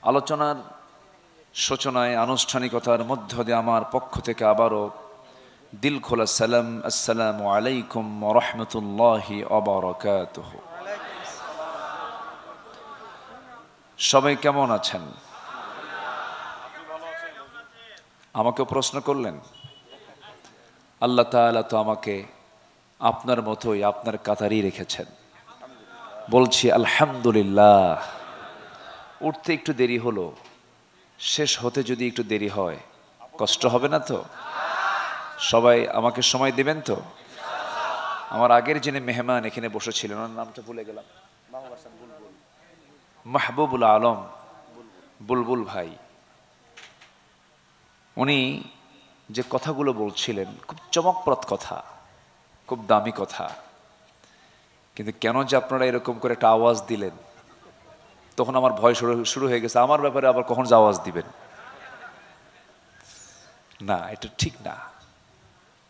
আলোচনার সূচনায় আনুষ্ঠানিকতার মধ্য দিয়ে আমার পক্ষ থেকে আবারও দিল খোলা সালাম, আসসালামু আলাইকুম ওয়া রাহমাতুল্লাহি ওয়া বারাকাতুহু। সবাই কেমন আছেন? আমাকে প্রশ্ন করলেন। আল্লাহ তাআলা তো আমাকে আপনার মতোই আপনার কাতারই রেখেছেন। বলছি আলহামদুলিল্লাহ। উঠতে একটু দেরি হলো, শেষ হতে যদি একটু দেরি হয় কষ্ট হবে না তো? সবাই আমাকে সময় দিবেন তো? আমার আগের যিনি মেহমান এখানে বসেছিলেন, ওনার নামটা ভুলে গেলাম, মাহবুবুল আলম বুলবুল ভাই, উনি যে কথাগুলো বলছিলেন খুব চমকপ্রদ কথা, খুব দামি কথা, কিন্তু কেন যে আপনারা এরকম করে একটা আওয়াজ দিলেন, তখন আমার ভয় শুরু হয়ে গেছে, আমার ব্যাপারে আবার কখন যে আওয়াজ দিবেন। না, এটা ঠিক না।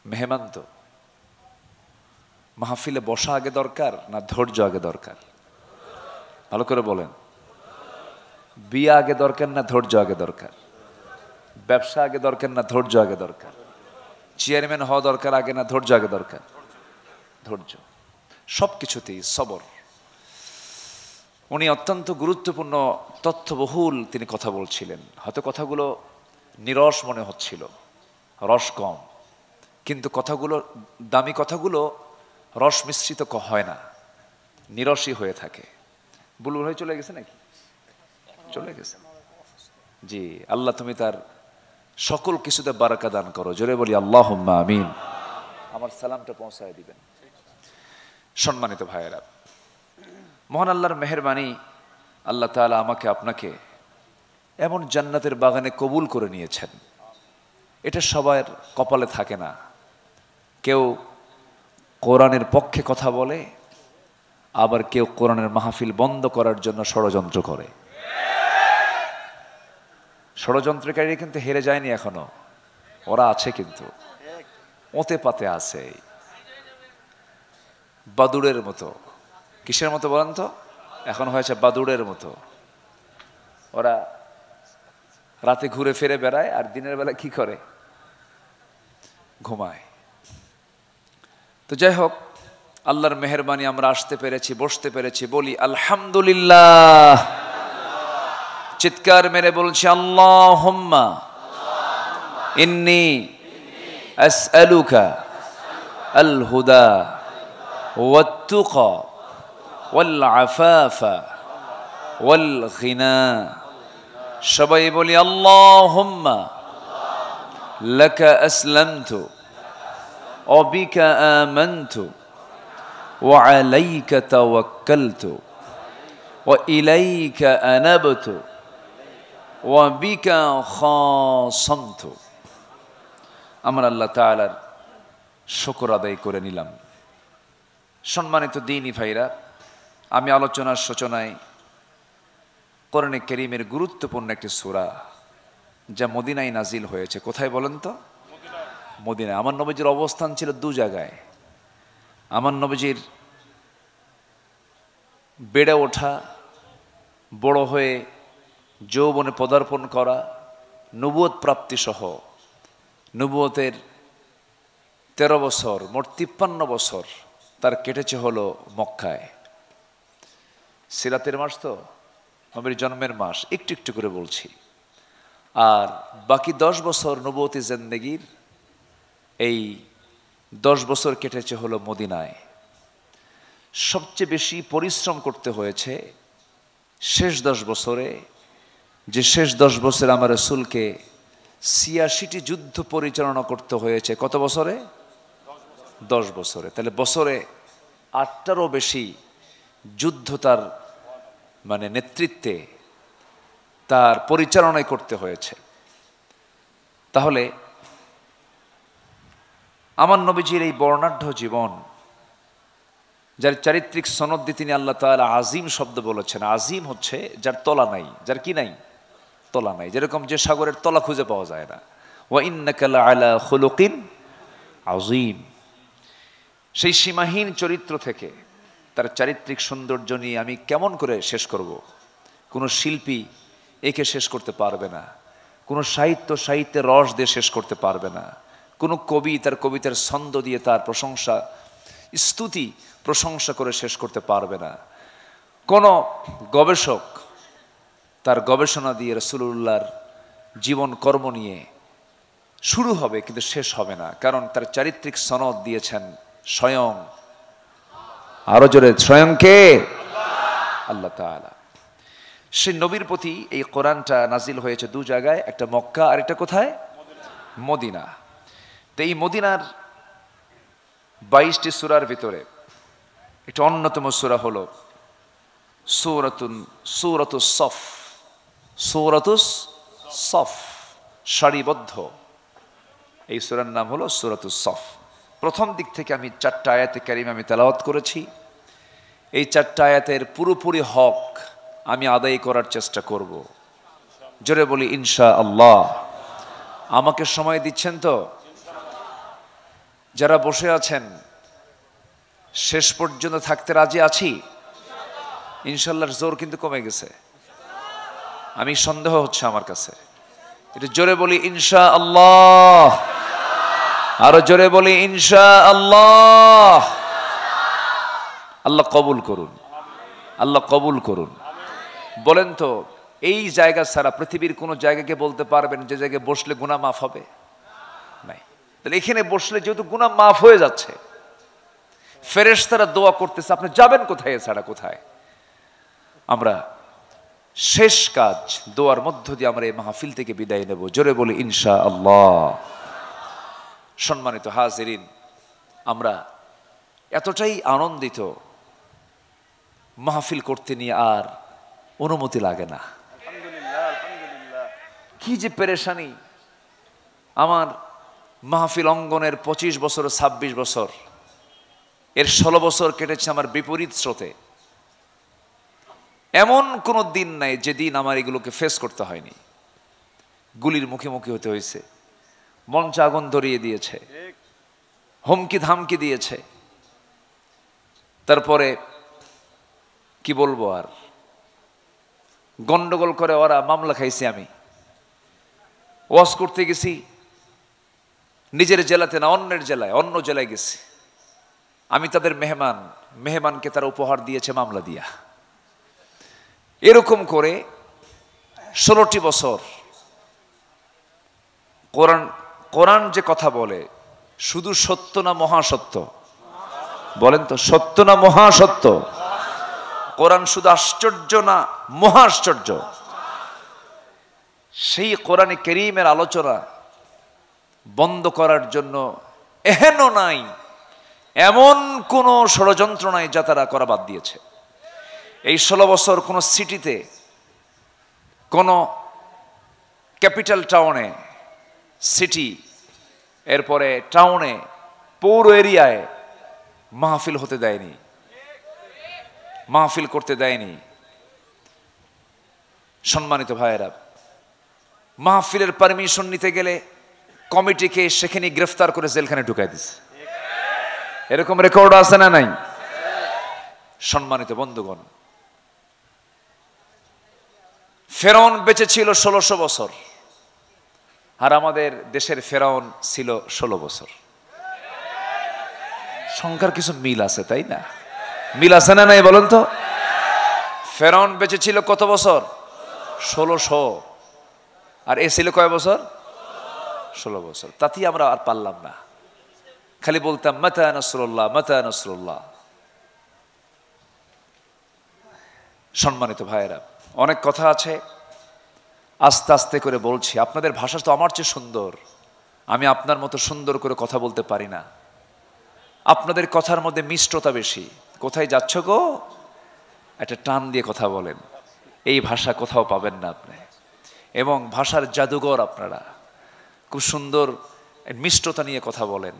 মেহমান তো, মাহফিলে বসা আগে দরকার না ধৈর্য আগে দরকার? ভালো করে বলেন। বিয়ে আগে দরকার না ধৈর্য আগে দরকার? ব্যবসা আগে দরকার না ধৈর্য আগে দরকার? চেয়ারম্যান হওয়া দরকার আগে না ধৈর্য আগে দরকার? ধৈর্য। সব কিছুতেই সবর। উনি অত্যন্ত গুরুত্বপূর্ণ তথ্যবহুল তিনি কথা বলছিলেন। হয়তো কথাগুলো নিরস মনে হচ্ছিল, রস কম, কিন্তু কথাগুলো, দামি কথাগুলো রস মিশ্রিত হয় না, নিরসই হয়ে থাকে। বুলবুল ভাই চলে গেছে নাকি? চলে গেছে। জি, আল্লাহ তুমি তার সকল কিছুতে বারাকা দান করো। জোরে বলি আল্লাহুম্মা আমিন। আমার সালামটা পৌঁছায় দিবেন। সম্মানিত ভাইয়েরা, মহান আল্লাহর মেহেরবানি, আল্লাহ তাআলা আমাকে আপনাকে এমন জান্নাতের বাগানে কবুল করে নিয়েছেন। এটা সবার কপালে থাকে না। কেউ কোরআনের পক্ষে কথা বলে, আবার কেউ কোরআনের মাহফিল বন্ধ করার জন্য ষড়যন্ত্র করে। ষড়যন্ত্রকারী কিন্তু হেরে যায়নি এখনো, ওরা আছে, কিন্তু ওতে পাতে আছে বাদুড়ের মতো। কিসের মতো বলেন তো? এখন হয়েছে বাদুড়ের মতো। ওরা রাতে ঘুরে ফিরে বেড়ায় আর দিনের বেলা কি করে? ঘুমায়। তো যাই হোক, আল্লাহর মেহেরবানি আমরা আসতে পেরেছি, বসতে পেরেছি, বলি আলহামদুলিল্লাহ। চিৎকার মেরে বলছি আল্লাহুম্মা ইন্নী আসআলুকা আল হুদা ওয়াত তুকা ওয়াল আফাফা ওয়াল গিনা। সবাই বলি আল্লাহুম্মা লাকা আসলামতু ওয়া বিকা আমানতু ওয়া আলাইকা তাওয়াক্কালতু ওয়া ইলাইকা আনাবতু ওয়া বিকা খাসামতু। আমরা আল্লাহ তাআলার শুকর আদায় করে নিলাম। সম্মানিত দ্বীনী ভাইরা, আমি আলোচনার সূচনায় কোরআনে কারীমের গুরুত্বপূর্ণ একটি সূরা, যা মদিনায় নাজিল হয়েছে। কোথায় বলেন তো? মদিনায়। আমার নবীজির অবস্থান ছিল দু জায়গায়। আমার নবীজির বেড়ে ওঠা, বড় হয়ে যৌবনে পদার্পণ করা, নবুয়ত প্রাপ্তি সহ নবুয়তের 13 বছর, মোট 53 বছর তার কেটেছে হলো মক্কায়। সিরাতের মাস তো, নবীর জন্মের মাস, একটু একটু করে বলছি। আর বাকি 10 বছর নবুয়তি জিন্দেগির, এই 10 বছর কেটেছে হলো মদিনায়। সবচেয়ে বেশি পরিশ্রম করতে হয়েছে শেষ 10 বছরে, যে শেষ 10 বছরে আমার রাসূলকে 86টি যুদ্ধ পরিচালনা করতে হয়েছে। কত বছরে? 10 বছরে। তাহলে বছরে 8টারও বেশি যুদ্ধ তার নেতৃত্বে, তার পরিচালনায় করতে হয়েছে। তাহলে আমার নবীজির এই বর্ণাঢ্য জীবন, যার চারিত্রিক সনদ দিয়ে তিনি আল্লাহ তাআলা আজিম শব্দ বলেছেন। আজিম হচ্ছে যার তলা নাই, যার কি নাই? তলা নাই। যেরকম যে সাগরের তলা খুঁজে পাওয়া যায় না। ওয়া ইন্নাকা লাআলা খুলুকিন আযীম। সেই সীমাহীন চরিত্র থেকে তার চারিত্রিক সৌন্দর্য নিয়ে আমি কেমন করে শেষ করব? কোনো শিল্পী একে শেষ করতে পারবে না, কোনো সাহিত্যের রস দিয়ে শেষ করতে পারবে না, কোনো কবি তার কবিতার ছন্দ দিয়ে তার স্তুতি প্রশংসা করে শেষ করতে পারবে না, কোনো গবেষক তার গবেষণা দিয়ে রাসূলুল্লাহর জীবন কর্ম নিয়ে শুরু হবে কিন্তু শেষ হবে না, কারণ তার চারিত্রিক সনদ দিয়েছেন স্বয়ং, আরো জোরে, স্বয়ং কে? আল্লাহ তাআলা। সেই নবীর প্রতি এই কোরআনটা নাজিল হয়েছে দু জায়গায়, একটা মক্কা আর একটা কোথায়? মদিনা। তো এই মদিনার 22টি সূরার ভিতরে একটা অন্যতম সূরা হলো সূরাতুস সফ। সূরাতুস সফ, সারিবদ্ধ, এই সূরার নাম হলো সূরাতুস সফ। প্রথম দিক থেকে আমি 4টা আয়াতে কারিমা আমি তেলাওয়াত করেছি। এই 4টা আয়াতের পুরোপুরি হক আমি আদায় করার চেষ্টা করব। জোরে বলি ইনশাআল্লাহ। আমাকে সময় দিচ্ছেন তো? যারা বসে আছেন শেষ পর্যন্ত থাকতে রাজি আছি ইনশাআল্লাহর জোর কিন্তু কমে গেছে, আমি সন্দেহ হচ্ছে আমার কাছে। এটা জোরে বলি ইনশাআল্লাহ, আরো জোরে বলি ইনশাআল্লাহ। আল্লাহ কবুল করুন, আল্লাহ কবুল করুন। বলেন তো এই জায়গা ছাড়া পৃথিবীর কোন জায়গাকে বলতে পারবেন যে জায়গায় বসলে গুনাহ মাফ হবে? নাই। তাহলে এখানে বসলে যেহেতু গুনাহ মাফ হয়ে যাচ্ছে, ফেরেশতারা দোয়া করতেছে, আপনি যাবেন কোথায় এছাড়া? কোথায়? আমরা শেষ কাজ দোয়ার মধ্য দিয়ে আমরা এই মাহফিল থেকে বিদায় নেব। জোরে বলি ইনশাআল্লাহ। সম্মানিত হাজিরিন, আমরা এতটাই আনন্দিত, মাহফিল করতে নিয়ে আর অনুমতি লাগে না। কি যে পেরেশানি! আমার মাহফিল অঙ্গনের 25 বছর 26 বছর, এর 16 বছর কেটেছে আমার বিপরীত স্রোতে। এমন কোনো দিন নাই যেদিন আমার এগুলোকে ফেস করতে হয়নি। গুলির মুখোমুখি হতে হয়েছে, মঞ্চে আগুন ধরিয়ে দিয়েছে, হুমকি ধামকি দিয়েছে, তারপরে কি বলবো আর, গন্ডগোল করে ওরা মামলা খাইছি। আমি ওয়াজ করতে গেছি নিজের জেলাতে না, অন্যের জেলায়, অন্য জেলায় গেছি। আমি তাদের মেহমানকে তারা উপহার দিয়েছে মামলা দিয়া। এরকম করে 16টি বছর কোরআন যে কথা বলে, শুধু সত্য না মহাসত্য? বলেন তো, সত্য না মহাসত্য? কোরআন শুধু আশ্চর্য না মহাশ্চর্য? সেই কোরআনে কারীমের আলোচনা বন্ধ করার জন্য এহেন নাই, এমন কোন ষড়যন্ত্র নাই যা তারা করা বাদ দিয়েছে। এই 16 বছর কোন সিটিতে, কোন ক্যাপিটাল টাউনে, সিটি, এরপরে টাউনে, পৌর এরিয়ায় মাহফিল হতে দেয়নি, মাহফিল করতে দেয়নি। সম্মানিত ভাইয়েরা, মাহফিলের পারমিশন নিতে গেলে কমিটিকে সেখানে গ্রেফতার করে জেলখানে ঢুকাই দিছে। এরকম রেকর্ড আছে না নাই? সম্মানিত বন্ধুগণ, ফেরাউন বেঁচে ছিল 1600 বছর, আর আমাদের দেশের ফেরাউন ছিল 16 বছর। সংখ্যার কিছু মিল আছে, তাই না? মিল আছে না নাই বলেন তো? ফেরাউন বেঁচে ছিল কত বছর? 1600। আর এ ছিল কয় বছর? 16 বছর। তাতেই আমরা আর পারলাম না, খালি বলতাম মাতা নাসরুল্লাহ, মাতা নাসরুল্লাহ। সম্মানিত ভাইয়েরা, অনেক কথা আছে, আস্তে আস্তে করে বলছি। আপনাদের ভাষা তো আমার চেয়ে সুন্দর, আমি আপনার মতো সুন্দর করে কথা বলতে পারি না। আপনাদের কথার মধ্যে মিষ্টতা বেশি। কোথায় যাচ্ছ গো? একটা টান দিয়ে কথা বলেন, এই ভাষা কোথাও পাবেন না আপনি। এবং ভাষার জাদুঘর আপনারা, খুব সুন্দর মিষ্টতা নিয়ে কথা বলেন।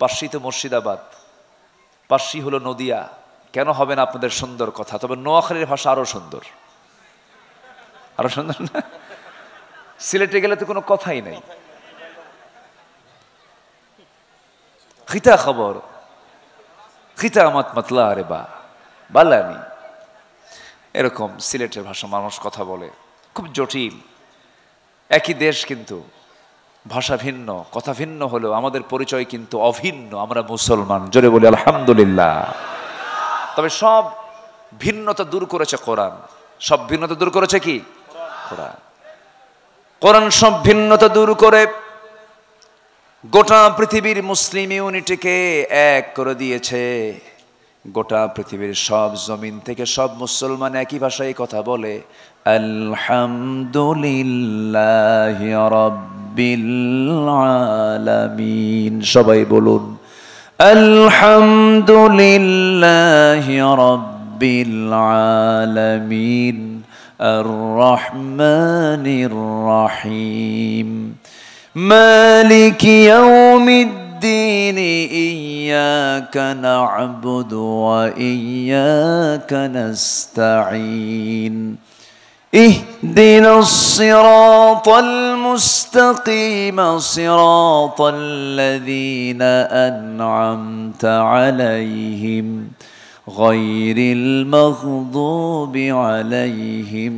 পার্সি তো মুর্শিদাবাদ, পার্সি হলো নদিয়া, কেন হবে না আপনাদের সুন্দর কথা? তবে নোয়াখালীর ভাষা আরো সুন্দর, আরো সুন্দর না? সিলেটে গেলে তো কোনো কথাই নাই। খিতা খবর, খিতা আমাত মাতলা আরে বা বালানি, এরকম সিলেটের ভাষা মানুষ কথা বলে। খুব জটিল। একই দেশ কিন্তু ভাষা ভিন্ন, কথা ভিন্ন হলেও আমাদের পরিচয় কিন্তু অভিন্ন। আমরা মুসলমান, জোরে বলি আলহামদুলিল্লাহ। তবে সব ভিন্নতা দূর করেছে কোরআন। সব ভিন্নতা দূর করেছে কি কোরআন। কোরআন সব ভিন্নতা দূর করে গোটা পৃথিবীর মুসলিম ইউনিটিকে এক করে দিয়েছে। গোটা পৃথিবীর সব জমিন থেকে সব মুসলমান একই ভাষায় কথা বলে, আলহামদুলিল্লাহি রাব্বিল আলামিন। সবাই বলুন আলহামদুলিল্লাহি রাব্বিল আলামিন আর রহমানির রহিম মালিকি ইয়াউমিদ্দিন ইয়্যাকা না'বুদু ওয়া ইয়্যাকা নাস্তাঈন اهدنا الصراط المستقيم صراط الذين أنعمت عليهم غير المغضوب عليهم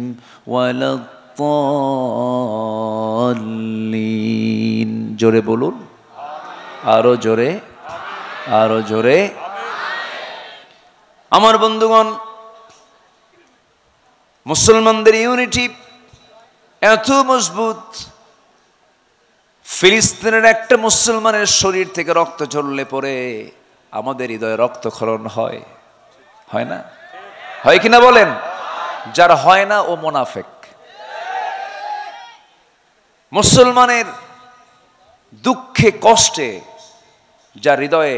ولا الضالين। জোরে বলুন, আরো জোরে, আরো জোরে। আমার বন্ধুগণ, মুসলমানদের ইউনিটি এত মজবুত, ফিলিস্তিনের একটা মুসলমানের শরীর থেকে রক্ত ঝরলে পরে আমাদের হৃদয়ে রক্তক্ষরণ হয়, হয় না? হয় কিনা বলেন? যার হয় না ও মুনাফিক। মুসলমানের দুঃখে কষ্টে যার হৃদয়ে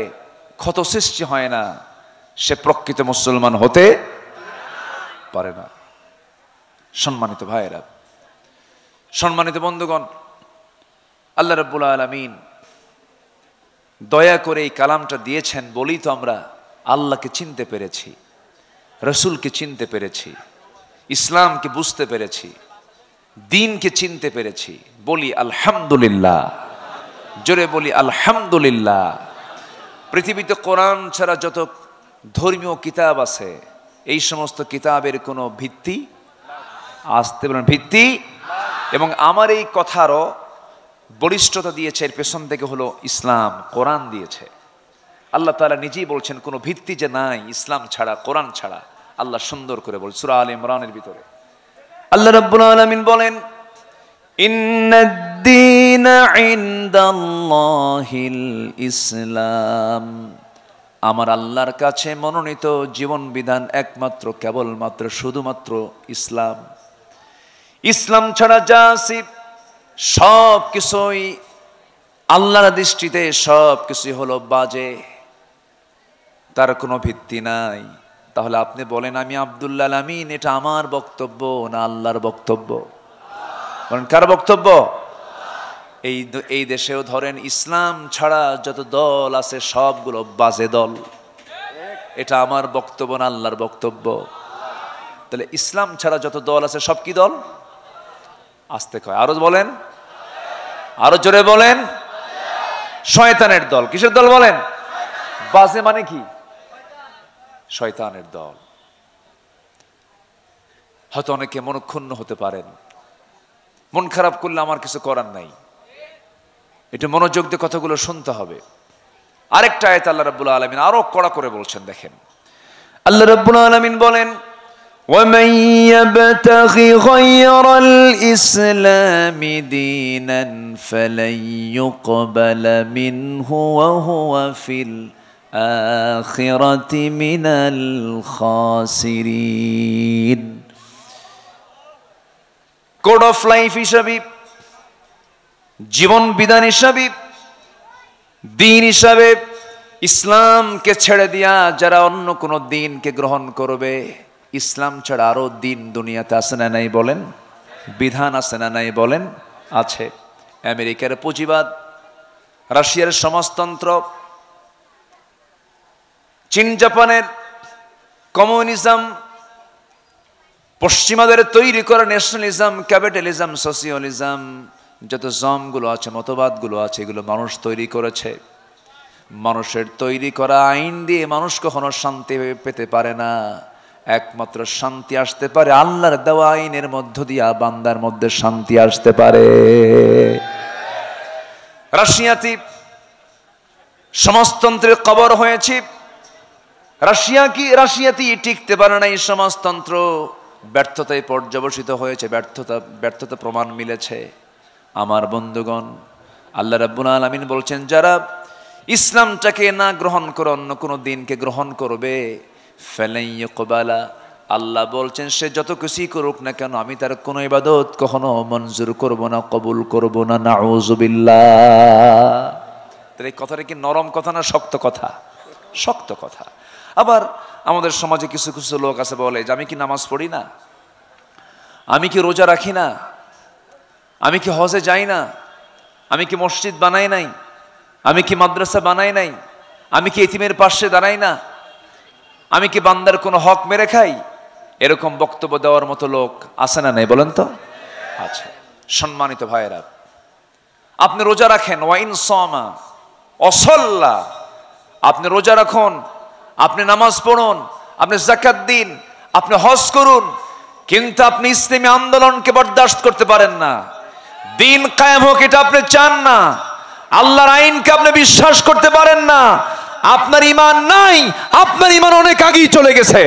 ক্ষত সৃষ্টি হয় না, সে প্রকৃত মুসলমান হতে পারে না। সম্মানিত ভাইয়েরা, সম্মানিত বন্ধুগণ, আল্লাহ রাব্বুল আলামিন দয়া করে এই কালামটা দিয়েছেন বলেই তো আমরা আল্লাহকে চিনতে পেরেছি, রসুলকে চিনতে পেরেছি, ইসলামকে বুঝতে পেরেছি, দ্বীনকে চিনতে পেরেছি। বলি আলহামদুলিল্লাহ, জোরে বলি আলহামদুলিল্লাহ। পৃথিবীতে কোরআন ছাড়া যত ধর্মীয় কিতাব আছে, এই সমস্ত কিতাবের কোনো ভিত্তি আসতে পারে ভিত্তি। এবং আমার এই কথারও বলিষ্ঠতা দিয়েছে, এর পেছন থেকে হলো ইসলাম, কোরআন দিয়েছে। আল্লাহ তাআলা নিজেই বলছেন কোনো ভিত্তি যে নাই ইসলাম ছাড়া, কোরআন ছাড়া। আল্লাহ সুন্দর করে বল সূরা আলে ইমরানের ভিতরে আল্লাহ রাব্বুল আলামিন বলেন, ইন্নাদ-দীনা ইনদাল্লাহিল ইসলাম। আমার আল্লাহর কাছে মনোনীত জীবন বিধান একমাত্র, কেবলমাত্র, শুধুমাত্র ইসলাম। ইসলাম ছাড়া যা আছে সব কিছুই আল্লাহর দৃষ্টিতে সব কিছুই হলো বাজে, তার কোনো ভিত্তি নাই। তাহলে আপনি বলেন, আমি আব্দুল আমিন, এটা আমার বক্তব্য না আল্লাহর বক্তব্য? বলেন কার বক্তব্য? এই দেশেও ধরেন ইসলাম ছাড়া যত দল আছে সবগুলো বাজে দল। এটা আমার বক্তব্য না আল্লাহর বক্তব্য? তাহলে ইসলাম ছাড়া যত দল আছে সব কি দল? আস্তে কয়, আরো বলেন, আরো জোরে বলেন, শয়তানের দল। কিসের দল বলেন? বাজে মানে কি? শয়তানের দল। হয়তো অনেকে মনক্ষুণ্ণ হতে পারেন, মন খারাপ করলে আমার কিছু করার নাই। এটা মনোযোগ দিয়ে কথাগুলো শুনতে হবে। আরেকটা আয়াত আল্লাহ রাব্বুল আলামিন আরো কড়া করে বলছেন, দেখেন আল্লাহ রাব্বুল আলামিন বলেন, وَمَن يَبْتَغِ غَيْرَ الْإِسْلَامِ دِينًا فَلَن يُقْبَلَ مِنْهُ وَهُوَ فِي الْآخِرَةِ مِنَ الْخَاسِرِينَ। কোড অফ লাইফ হিসাবে, জীবন বিধান হিসাবে, দ্বীন হিসাবে ইসলামকে ছেড়ে দিয়া যারা অন্য কোনো দ্বীনকে গ্রহণ করবে, ইসলাম ছাড়া আরো দ্বীন দুনিয়াতে আছে না নাই বলেন? বিধান আছে না নাই বলেন? আছে। আমেরিকার পুঁজিবাদ, রাশিয়ার সমাজতন্ত্র, চীন জাপানের কমিউনিজম, পশ্চিমাদের তৈরি করা ন্যাশনালিজম, ক্যাপিটালিজম, সোশিয়ালিজম, যত জমগুলো আছে, মতবাদগুলো আছে, এগুলো মানুষ তৈরি করেছে। মানুষের তৈরি করা আইন দিয়ে মানুষ কখনো শান্তি পেতে পারে না। একমাত্র শান্তি আসতে পারে আল্লাহর দেওয়া আইনের মধ্য দিয়া, বান্দার মধ্যে শান্তি আসতে পারে। রাশিয়াতে সমাজতন্ত্রের কবর হয়েছে। রাশিয়াতেই টিকতে পারে না, এই সমাজতন্ত্র ব্যর্থতায় পর্যবসিত হয়েছে, ব্যর্থতা প্রমাণ মিলেছে। আমার বন্ধুগণ, আল্লাহ রাব্বুল আলামিন বলছেন, যারা ইসলামটাকে না গ্রহণ করে অন্য কোনো দিনকে গ্রহণ করবে, ফালাইয়াকবালা, আল্লাহ বলছেন সে যত কিছুই করুক না কেন আমি তার কোনো ইবাদত কখনো মঞ্জুর করব না, কবুল করব না। নাউযুবিল্লাহ। তাহলে এই কথাটা কি নরম কথা না শক্ত কথা? শক্ত কথা। আবার আমাদের সমাজে কিছু কিছু লোক আছে বলে যে আমি কি নামাজ পড়ি না, আমি কি রোজা রাখি না, আমি কি হজে যাই না, আমি কি মসজিদ বানাই নাই, আমি কি মাদ্রাসা বানাই নাই, আমি কি এতিমের পাশে দাঁড়াই না, আমি কি বান্দার কোনো হক মেরে খাই। এরকম বক্তব্য দেওয়ার মতো লোক আছে না নেই বলেন তো? আছে। সম্মানিত ভাইয়েরা, আপনি রোজা রাখেন, ওয়াইন সামা অসল্লা, আপনি রোজা রাখুন, আপনি নামাজ পড়ুন, আপনি যাকাত দিন, আপনি হজ করুন, কিন্তু আপনি ইসলামী আন্দোলনকে বরদাস্ত করতে পারেন না। দিন কায়েম হোক এটা আপনি চান না, আল্লাহর আইনকে আপনি বিশ্বাস করতে পারেন না, আপনার ঈমান নাই, আপনার ঈমান অনেক আগেই চলে গেছে।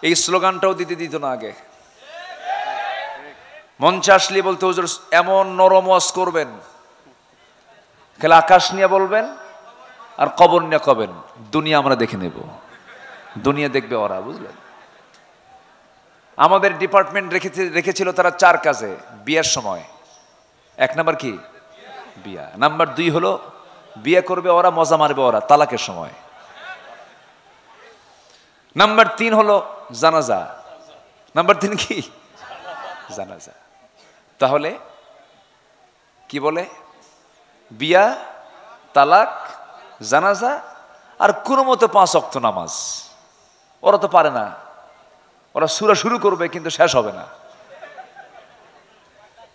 এই স্লোগানটাও দিতে দিত না আগে। মঞ্চে আসলে বলতে হুজুর এমন নরম ওয়াজ করবেন, খেলে আকাশ নিয়ে বলবেন আর কবর নিয়ে কবেন, দুনিয়া আমরা দেখে নেব, দুনিয়া দেখবে ওরা, বুঝলেন? আমাদের ডিপার্টমেন্ট রেখেছিল তারা 4 কাজে বিয়ের সময়। 1 নাম্বার কি? বিয়া। নাম্বার 2 হলো বিয়ে করবে ওরা, মজা মারবে ওরা তালাকের সময়। নাম্বার 3 হলো জানাজা। নাম্বার 3 কি? জানাজা। তাহলে কি বলে? বিয়া, তালাক, জানাজা আর কোনো মতো 5 ওয়াক্ত নামাজ। ওরা তো পারে না, ওরা সূরা শুরু করবে কিন্তু শেষ হবে না।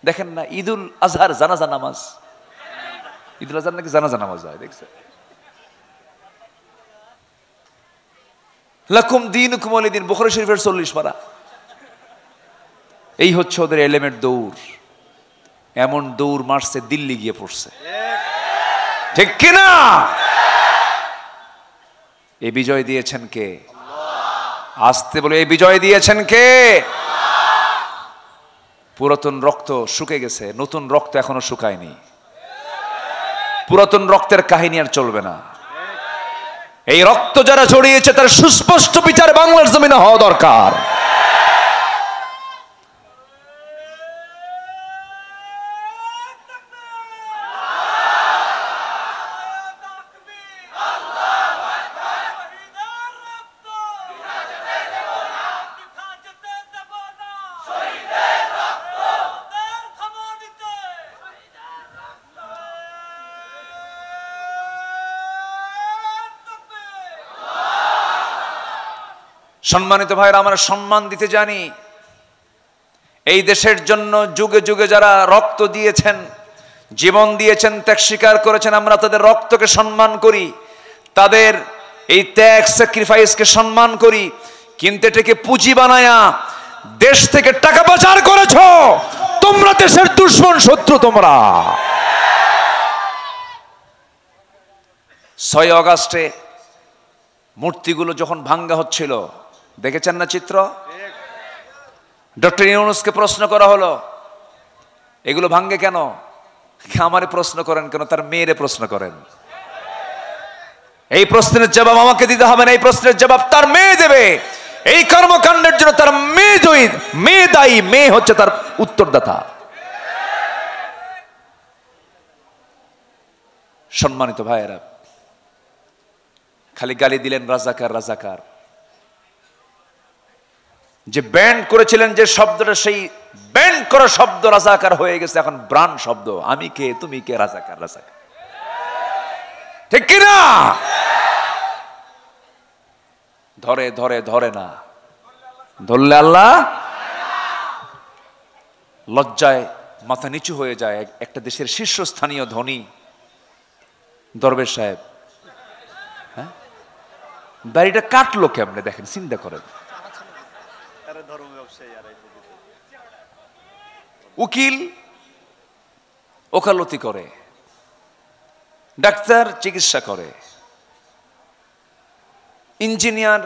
দেখেন না ঈদুল আজহার জানাজা নামাজ, ঈদুল আজহার নাকি জানাজা নামাজ হয়, দেখছেন? লাকুম দীনুকুম ওয়ালিয়া দীন, বুখারী শরীফের 40 পারা। এই হচ্ছে ওদের এলেমের দৌড়। এমন দৌড় মারছে দিল্লি গিয়ে পড়ছে, ঠিক কিনা? এই বিজয় দিয়েছেন কে? আসতে বলে এই বিজয় দিয়েছেন কে? পুরাতন রক্ত শুকে গেছে, নতুন রক্ত এখনো শুকায়নি। পুরাতন রক্তের কাহিনী আর চলবে না। এই রক্ত যারা ছড়িয়েছে তার সুস্পষ্ট বিচার বাংলার জমিনে হওয়া দরকার। সম্মানিত ভাইরা, আমরা সম্মান দিতে জানি। এই দেশের জন্য যুগে যুগে যারা রক্ত দিয়েছেন, জীবন দিয়েছেন, ত্যাগ স্বীকার করেছেন, আমরা তাদের রক্তকে সম্মান করি, তাদের এই ত্যাগ স্যাক্রিফাইসকে সম্মান করি। কিন্তু এটাকে পুঁজি বানায়া দেশ থেকে টাকা পাচার করেছো তোমরা, দেশের দুশমন, শত্রু তোমরা। 6 আগস্টে মূর্তিগুলো যখন ভাঙ্গা হচ্ছিল, দেখেছেন না চিত্র? ডক্টর ইউনূসকে প্রশ্ন করা হলো এগুলো ভাঙ্গে কেন? আমারে প্রশ্ন করেন কেন? তার মেয়েরে প্রশ্ন করেন। এই প্রশ্নের জবাব আমাকে দিতে হবে না, এই প্রশ্নের জবাব তার মেয়ে দেবে। এই কর্মকাণ্ডের জন্য তার মেয়ে দায়ী, মেয়ে হচ্ছে তার উত্তরদাতা। সম্মানিত ভাইয়েরা, খালি গালি দিলেন রাজাকার রাজাকার। যে ব্যান্ড করেছিলেন যে শব্দটা, সেই ব্যান্ড করা শব্দ রাজাকার হয়ে গেছে এখন ব্রান্ড শব্দ। আমি কে, তুমি কে, রাজাকার রাজাকার, ঠিক কিনা? ধরে ধরে ধরে না, ধরলে আল্লাহ লজ্জায় মাথা নিচু হয়ে যায়। একটা দেশের শীর্ষস্থানীয় ধনী দরবেশ সাহেব, হ্যাঁ, দাড়িটা কাটলো কেমনে দেখেন, চিন্তা করেন। উকিল ওকালতি করে, ডাক্তার চিকিৎসা করে, ইঞ্জিনিয়ার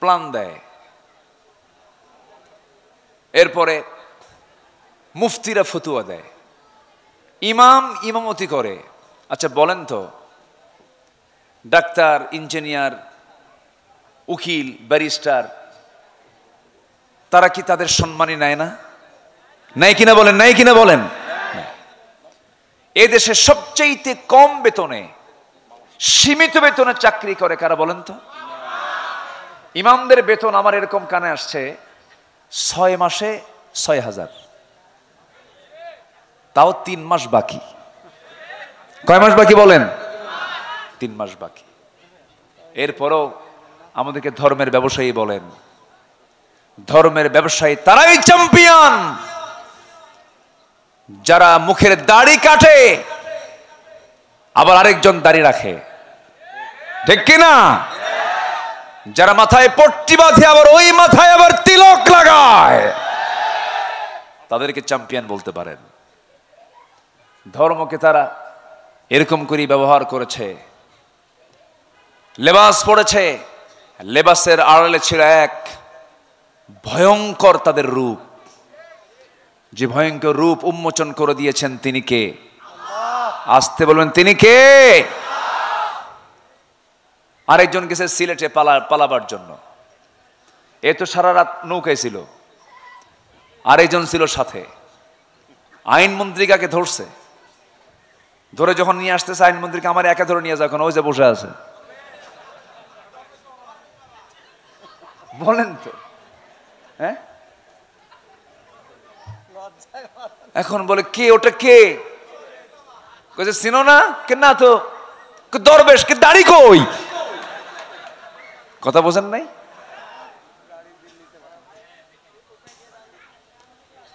প্ল্যান দেয়, এরপরে মুফতিরা ফতুয়া দেয়, ইমাম ইমামতি করে। আচ্ছা বলেন তো, ডাক্তার, ইঞ্জিনিয়ার, উকিল, ব্যারিস্টার, তারা কি তাদের সম্মানই নেয় না? নাই কিনা বলেন, নাই কিনা বলেন? এদেশে সবচেয়ে কম বেতনে, সীমিত বেতনে চাকরি করে কারা বলেন তো? ইমামদের বেতন আমার এরকম কানে আসছে 6 মাসে 6,000, তাও 3 মাস বাকি। কয় মাস বাকি বলেন? 3 মাস বাকি। এরপরও আমাদেরকে ধর্মের ব্যবসায়ী বলেন। ধর্মের ব্যবসায়ী তারাই চ্যাম্পিয়ন যারা মুখের দাড়ি কাটে আবার আরেকজন দাড়ি রাখে, ঠিক কিনা? যারা মাথায় পট্টি বাঁধে আবার ওই মাথায় আবার তিলক লাগায়, তাদেরকে চ্যাম্পিয়ন বলতে পারেন। ধর্মকে তারা এরকম করে ব্যবহার করেছে। লেবাস পড়েছে, লেবাসের আড়ালে ছিল এক ভয়ঙ্কর তাদের রূপ। যে ভয়ঙ্কর রূপ উন্মোচন করে দিয়েছেন তিনি কে? আসতে বলবেন, তিনি কে? আরেকজন গেছে সিলেটে পালাবার জন্য, এ তো সারা রাত নৌকায় ছিল, আরেকজন ছিল সাথে। আইনমন্ত্রীকে ধরছে, ধরে যখন নিয়ে আসতেছে আইনমন্ত্রীকে, আমার একা ধরে নিয়ে যাও, ওই যে বসে আছে। বলেন তো, হ্যাঁ? এখন বলে কে ওটা, কে? কইছে চিনো না? কে? না তো। দরবেশ, কে? দাড়ি কই? কথা বোঝেন নাই?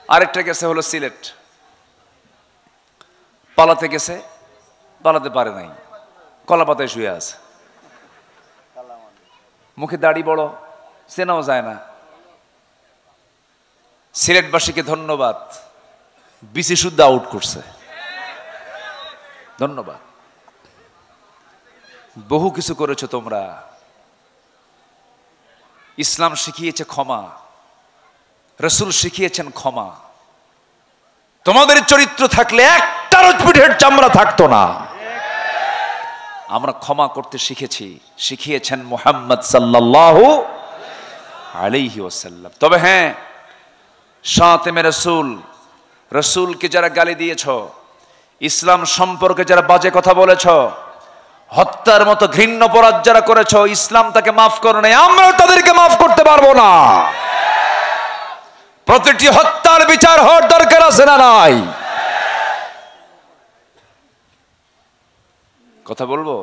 আরেকটা গেছে হলো সিলেট, পালাতে গেছে, পালাতে পারে নাই, কলা পাতায় শুয়ে আছে, মুখে দাড়ি বড়, চেনাও যায় না। সিলেটবাসীকে ধন্যবাদ, বিসি শুদ্ধ আউট করছে, ধন্যবাদ। বহু কিছু করেছো তোমরা। ইসলাম শিখিয়েছে ক্ষমা, রাসূল শিখিয়েছেন ক্ষমা। তোমাদের চরিত্র থাকলে একটা পিঠের চামড়া থাকতো না। আমরা ক্ষমা করতে শিখেছি, শিখিয়েছেন মুহাম্মদ সাল্লাল্লাহু আলাইহি ওয়াসাল্লাম। তবে হ্যাঁ, শাতিমে রাসূল, রাসূলকে যারা গালি দিয়েছ, ইসলাম সম্পর্কে যারা বাজে কথা বলেছ, হত্যার মতো ঘৃণ্য অপরাধ যারা করেছ, ইসলাম তাকে মাফ করে নাই, আমরাও তাদেরকে মাফ করতে পারবো না। প্রতিটি হত্যার বিচার হওয়ার দরকার আছে না নাই? কথা বলবো?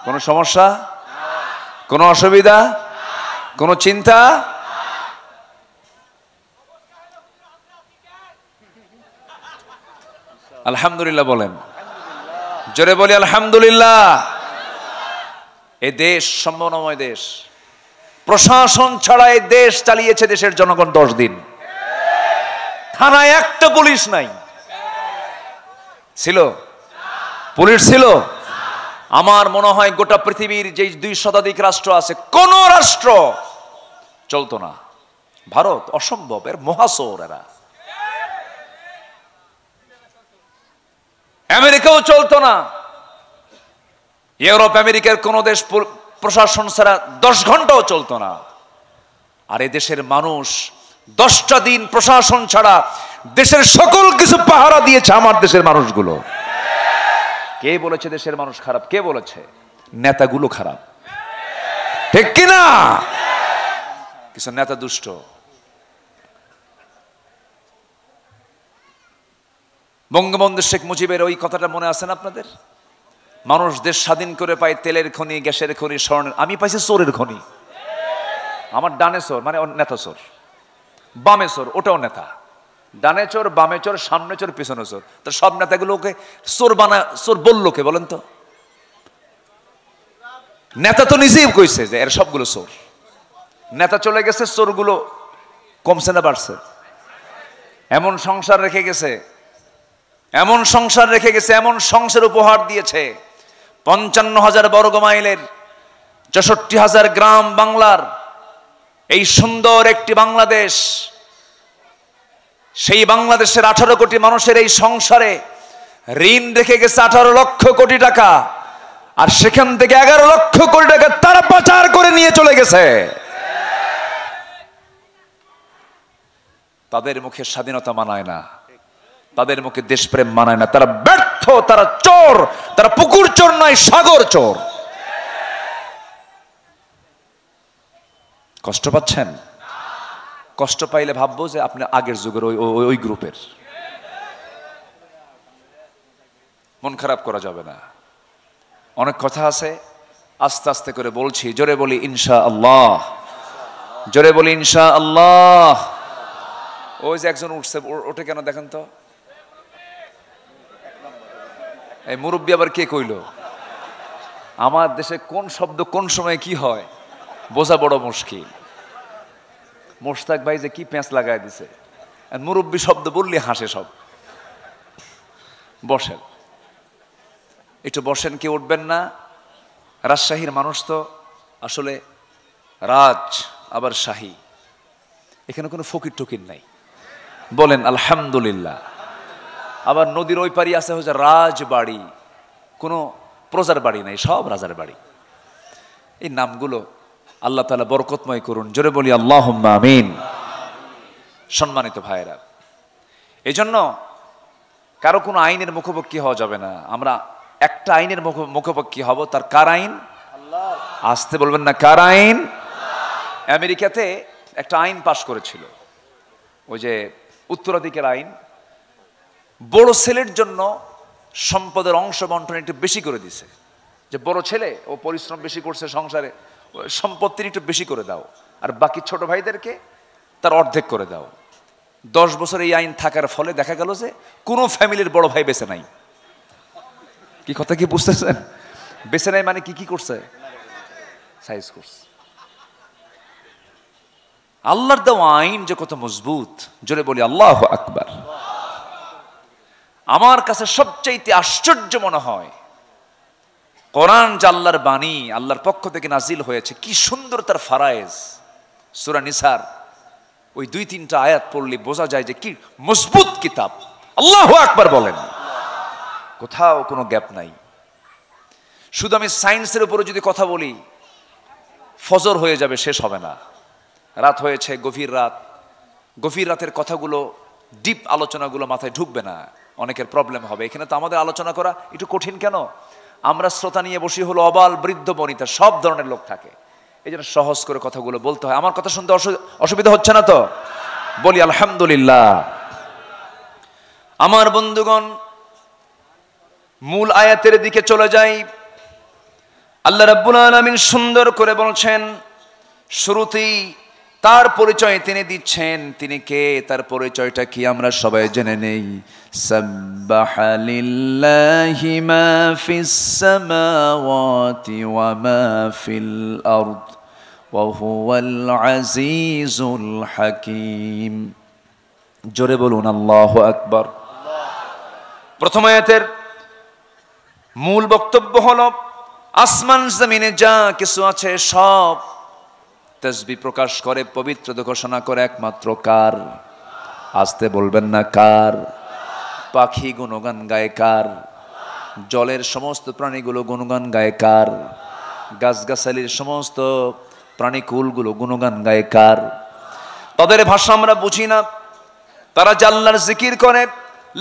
কোনো সমস্যা, কোনো অসুবিধা, কোনো চিন্তা? আলহামদুলিল্লাহ বলেন, জোরে বলি আলহামদুলিল্লাহ। এ দেশ সম্ভাবনাময় দেশ, প্রশাসন ছাড়া এই দেশ চালিয়েছে দেশের জনগণ 10 দিন। থানায় একটা পুলিশ নাই, ছিল? পুলিশ ছিল? আমার মনে হয় গোটা পৃথিবীর যে 2 শতাধিক রাষ্ট্র আছে, কোন রাষ্ট্র চলতো না। ভারত অসম্ভব, এর মহাসৌর এরা। আমেরিকাও চলতো না, ইউরোপ আমেরিকার কোন দেশ প্রশাসন ছাড়া 10 ঘন্টাও চলতো না। আর এই দেশের মানুষ 10টা দিন প্রশাসন ছাড়া দেশের সকল কিছু পাহারা দিয়েছে আমার দেশের মানুষগুলো। কে বলেছে দেশের মানুষ খারাপ? কে বলেছে? নেতাগুলো খারাপ, ঠিক কিনা? কিছু নেতা দুষ্ট। বঙ্গবন্ধু শেখ মুজিবের ওই কথাটা মনে আছে না আপনাদের? মানুষ দেশ স্বাধীন করে পায় তেলের খনি, গ্যাসের খনি, স্বর্ণের। আমি পাইছি চোরের খনি। আমার ডানে চোর মানে নেতা চোর, বামে চোর ওটাও নেতা। ডানে চোর, বামে চোর, সামনে চোর, পিছনে চোর। তো সব নেতাগুলোকে চোর চোর বললো কে বলেন তো? নেতা তো নিজেই কইছে যে এর সবগুলো চোর। নেতা চলে গেছে, চোরগুলো কমছে না বাড়ছে? এমন সংসার রেখে গেছে, এমন সংসার রেখে গেছে, এমন সংসার উপহার দিয়েছে। 55,000 বর্গ মাইলের 64,000 গ্রাম বাংলার এই সুন্দর একটি বাংলাদেশ, সেই বাংলাদেশের 18 কোটি মানুষের এই সংসারে ঋণ রেখে গেছে 18 লক্ষ কোটি টাকা। আর সেখান থেকে 11 লক্ষ কোটি টাকা তারা পাচার করে নিয়ে চলে গেছে। তাদের মুখে স্বাধীনতা মানায় না, তাদের মুখে দেশপ্রেম মানায় না। তারা ব্যর্থ, তারা চোর, তারা পুকুর চোর নয়, সাগর চোর। কষ্ট পাচ্ছেন? কষ্ট পাইলে ভাববো যে আপনি আগের যুগের ওই গ্রুপের। মন খারাপ করা যাবে না। অনেক কথা আছে, আস্তে আস্তে করে বলছি। জোরে বলি ইনশাআল্লাহ, জোরে বলি ইনশাআল্লাহ। ওই যে একজন উঠছে, ওঠে কেন দেখেন তো? এই মুরব্বী আবার কে কইলো? আমার দেশে কোন শব্দ কোন সময় কি হয় বোঝা বড় মুশকিল। মোশতাক ভাই যে কি পেঁচ লাগাই দিছে, মুরব্বী শব্দ বললে হাসে সব। বসেন, একটু বসেন, কি উঠবেন না? রাজশাহীর মানুষ তো আসলে রাজ আবার শাহী, এখানে কোনো ফকির টকির নাই। বলেন আলহামদুলিল্লাহ। আবার নদীর ওই পারি আছে হচ্ছে রাজবাড়ি, কোনো প্রজার বাড়ি নাই, সব রাজার বাড়ি। এই নামগুলো আল্লাহ তাআলা বরকতময় করুন। জোরে বলি আল্লাহুম্মা আমিন। সম্মানিত ভাইয়েরা, এই জন্য কারো কোনো আইনের মুখোপক্ষী হওয়া যাবে না। আমরা একটা আইনের মুখোপক্ষী হব, তার কার আইন? আসতে বলবেন না, কার আইন? আমেরিকাতে একটা আইন পাশ করেছিল, ওই যে উত্তরাধিকার আইন। বড় ছেলের জন্য সম্পদের অংশ বন্টন একটু বেশি করে দিছে, যে বড় ছেলে ও পরিশ্রম বেশি করছে সংসারে, সম্পত্তির একটু বেশি করে দাও, আর বাকি ছোট ভাইদেরকে তার অর্ধেক করে দাও। 10 বছর এই আইন থাকার ফলে দেখা গেল যে কোনো ফ্যামিলির বড় ভাই বেঁচে নাই। কি কথা কি বুঝতেছেন? বেঁচে নাই মানে কি করছে? সাইজ করছে। আল্লাহর দেওয়া আইন যে কত মজবুত, জোরে বলি আল্লাহু আকবার। আমার কাছে সবচাইতে আশ্চর্য মনে হয় কোরআন যে আল্লাহর বাণী, আল্লাহর পক্ষ থেকে নাজিল হয়েছে, কি সুন্দর তার ফারায়েজ। সূরা নিসার ওই 2-3টা আয়াত পড়লে বোঝা যায় যে কি মজবুত কিতাব। আল্লাহু আকবার বলেন। কোথাও কোনো গ্যাপ নাই। শুধু আমি সায়েন্সের উপরে যদি কথা বলি, ফজর হয়ে যাবে, শেষ হবে না। রাত হয়েছে, গভীর রাত। গভীর রাতের কথাগুলো, ডিপ আলোচনাগুলো মাথায় ঢুকবে না, অনেকের প্রবলেম হবে। এখানে তো আমাদের আলোচনা করা একটু কঠিন। কেন? আমরা শ্রোতা নিয়ে বসি হলো অবাল, বৃদ্ধ, বনিতা, সব ধরনের লোক থাকে। এই জন্য সহজ করে কথাগুলো বলতে হয়। আমার কথা শুনতে অসুবিধা হচ্ছে না তো? বলি আলহামদুলিল্লাহ। আমার বন্ধুগণ, মূল আয়াতের দিকে চলে যাই। আল্লাহ রাব্বুল আলামিন সুন্দর করে বলছেন, শুরুতেই তার পরিচয় তিনি দিচ্ছেন। তিনি কে, তার পরিচয়টা কি আমরা সবাই জেনে নেই। সাব্বাহা লিল্লাহি মা ফিস সামাওয়াতি ওয়া মা ফিল আরদ ওয়া হুয়াল আজিজুল হাকীম। জোরে বলুন আল্লাহু আকবার। প্রথম আয়াতের মূল বক্তব্য হলো, আসমান জমিনে যা কিছু আছে সব তাসবিহ প্রকাশ করে, পবিত্রতা ঘোষণা করে একমাত্র কার? আসতে বলবেন না, কার? পাখি গুণগান গায় কার? জলের সমস্ত প্রাণীগুলো গুণগান গায় কার? গাছগাছালির সমস্ত প্রাণীকুলগুলো গুণগান গায় কার? তাদের ভাষা আমরা বুঝি না, তারা আল্লাহর জিকির করে।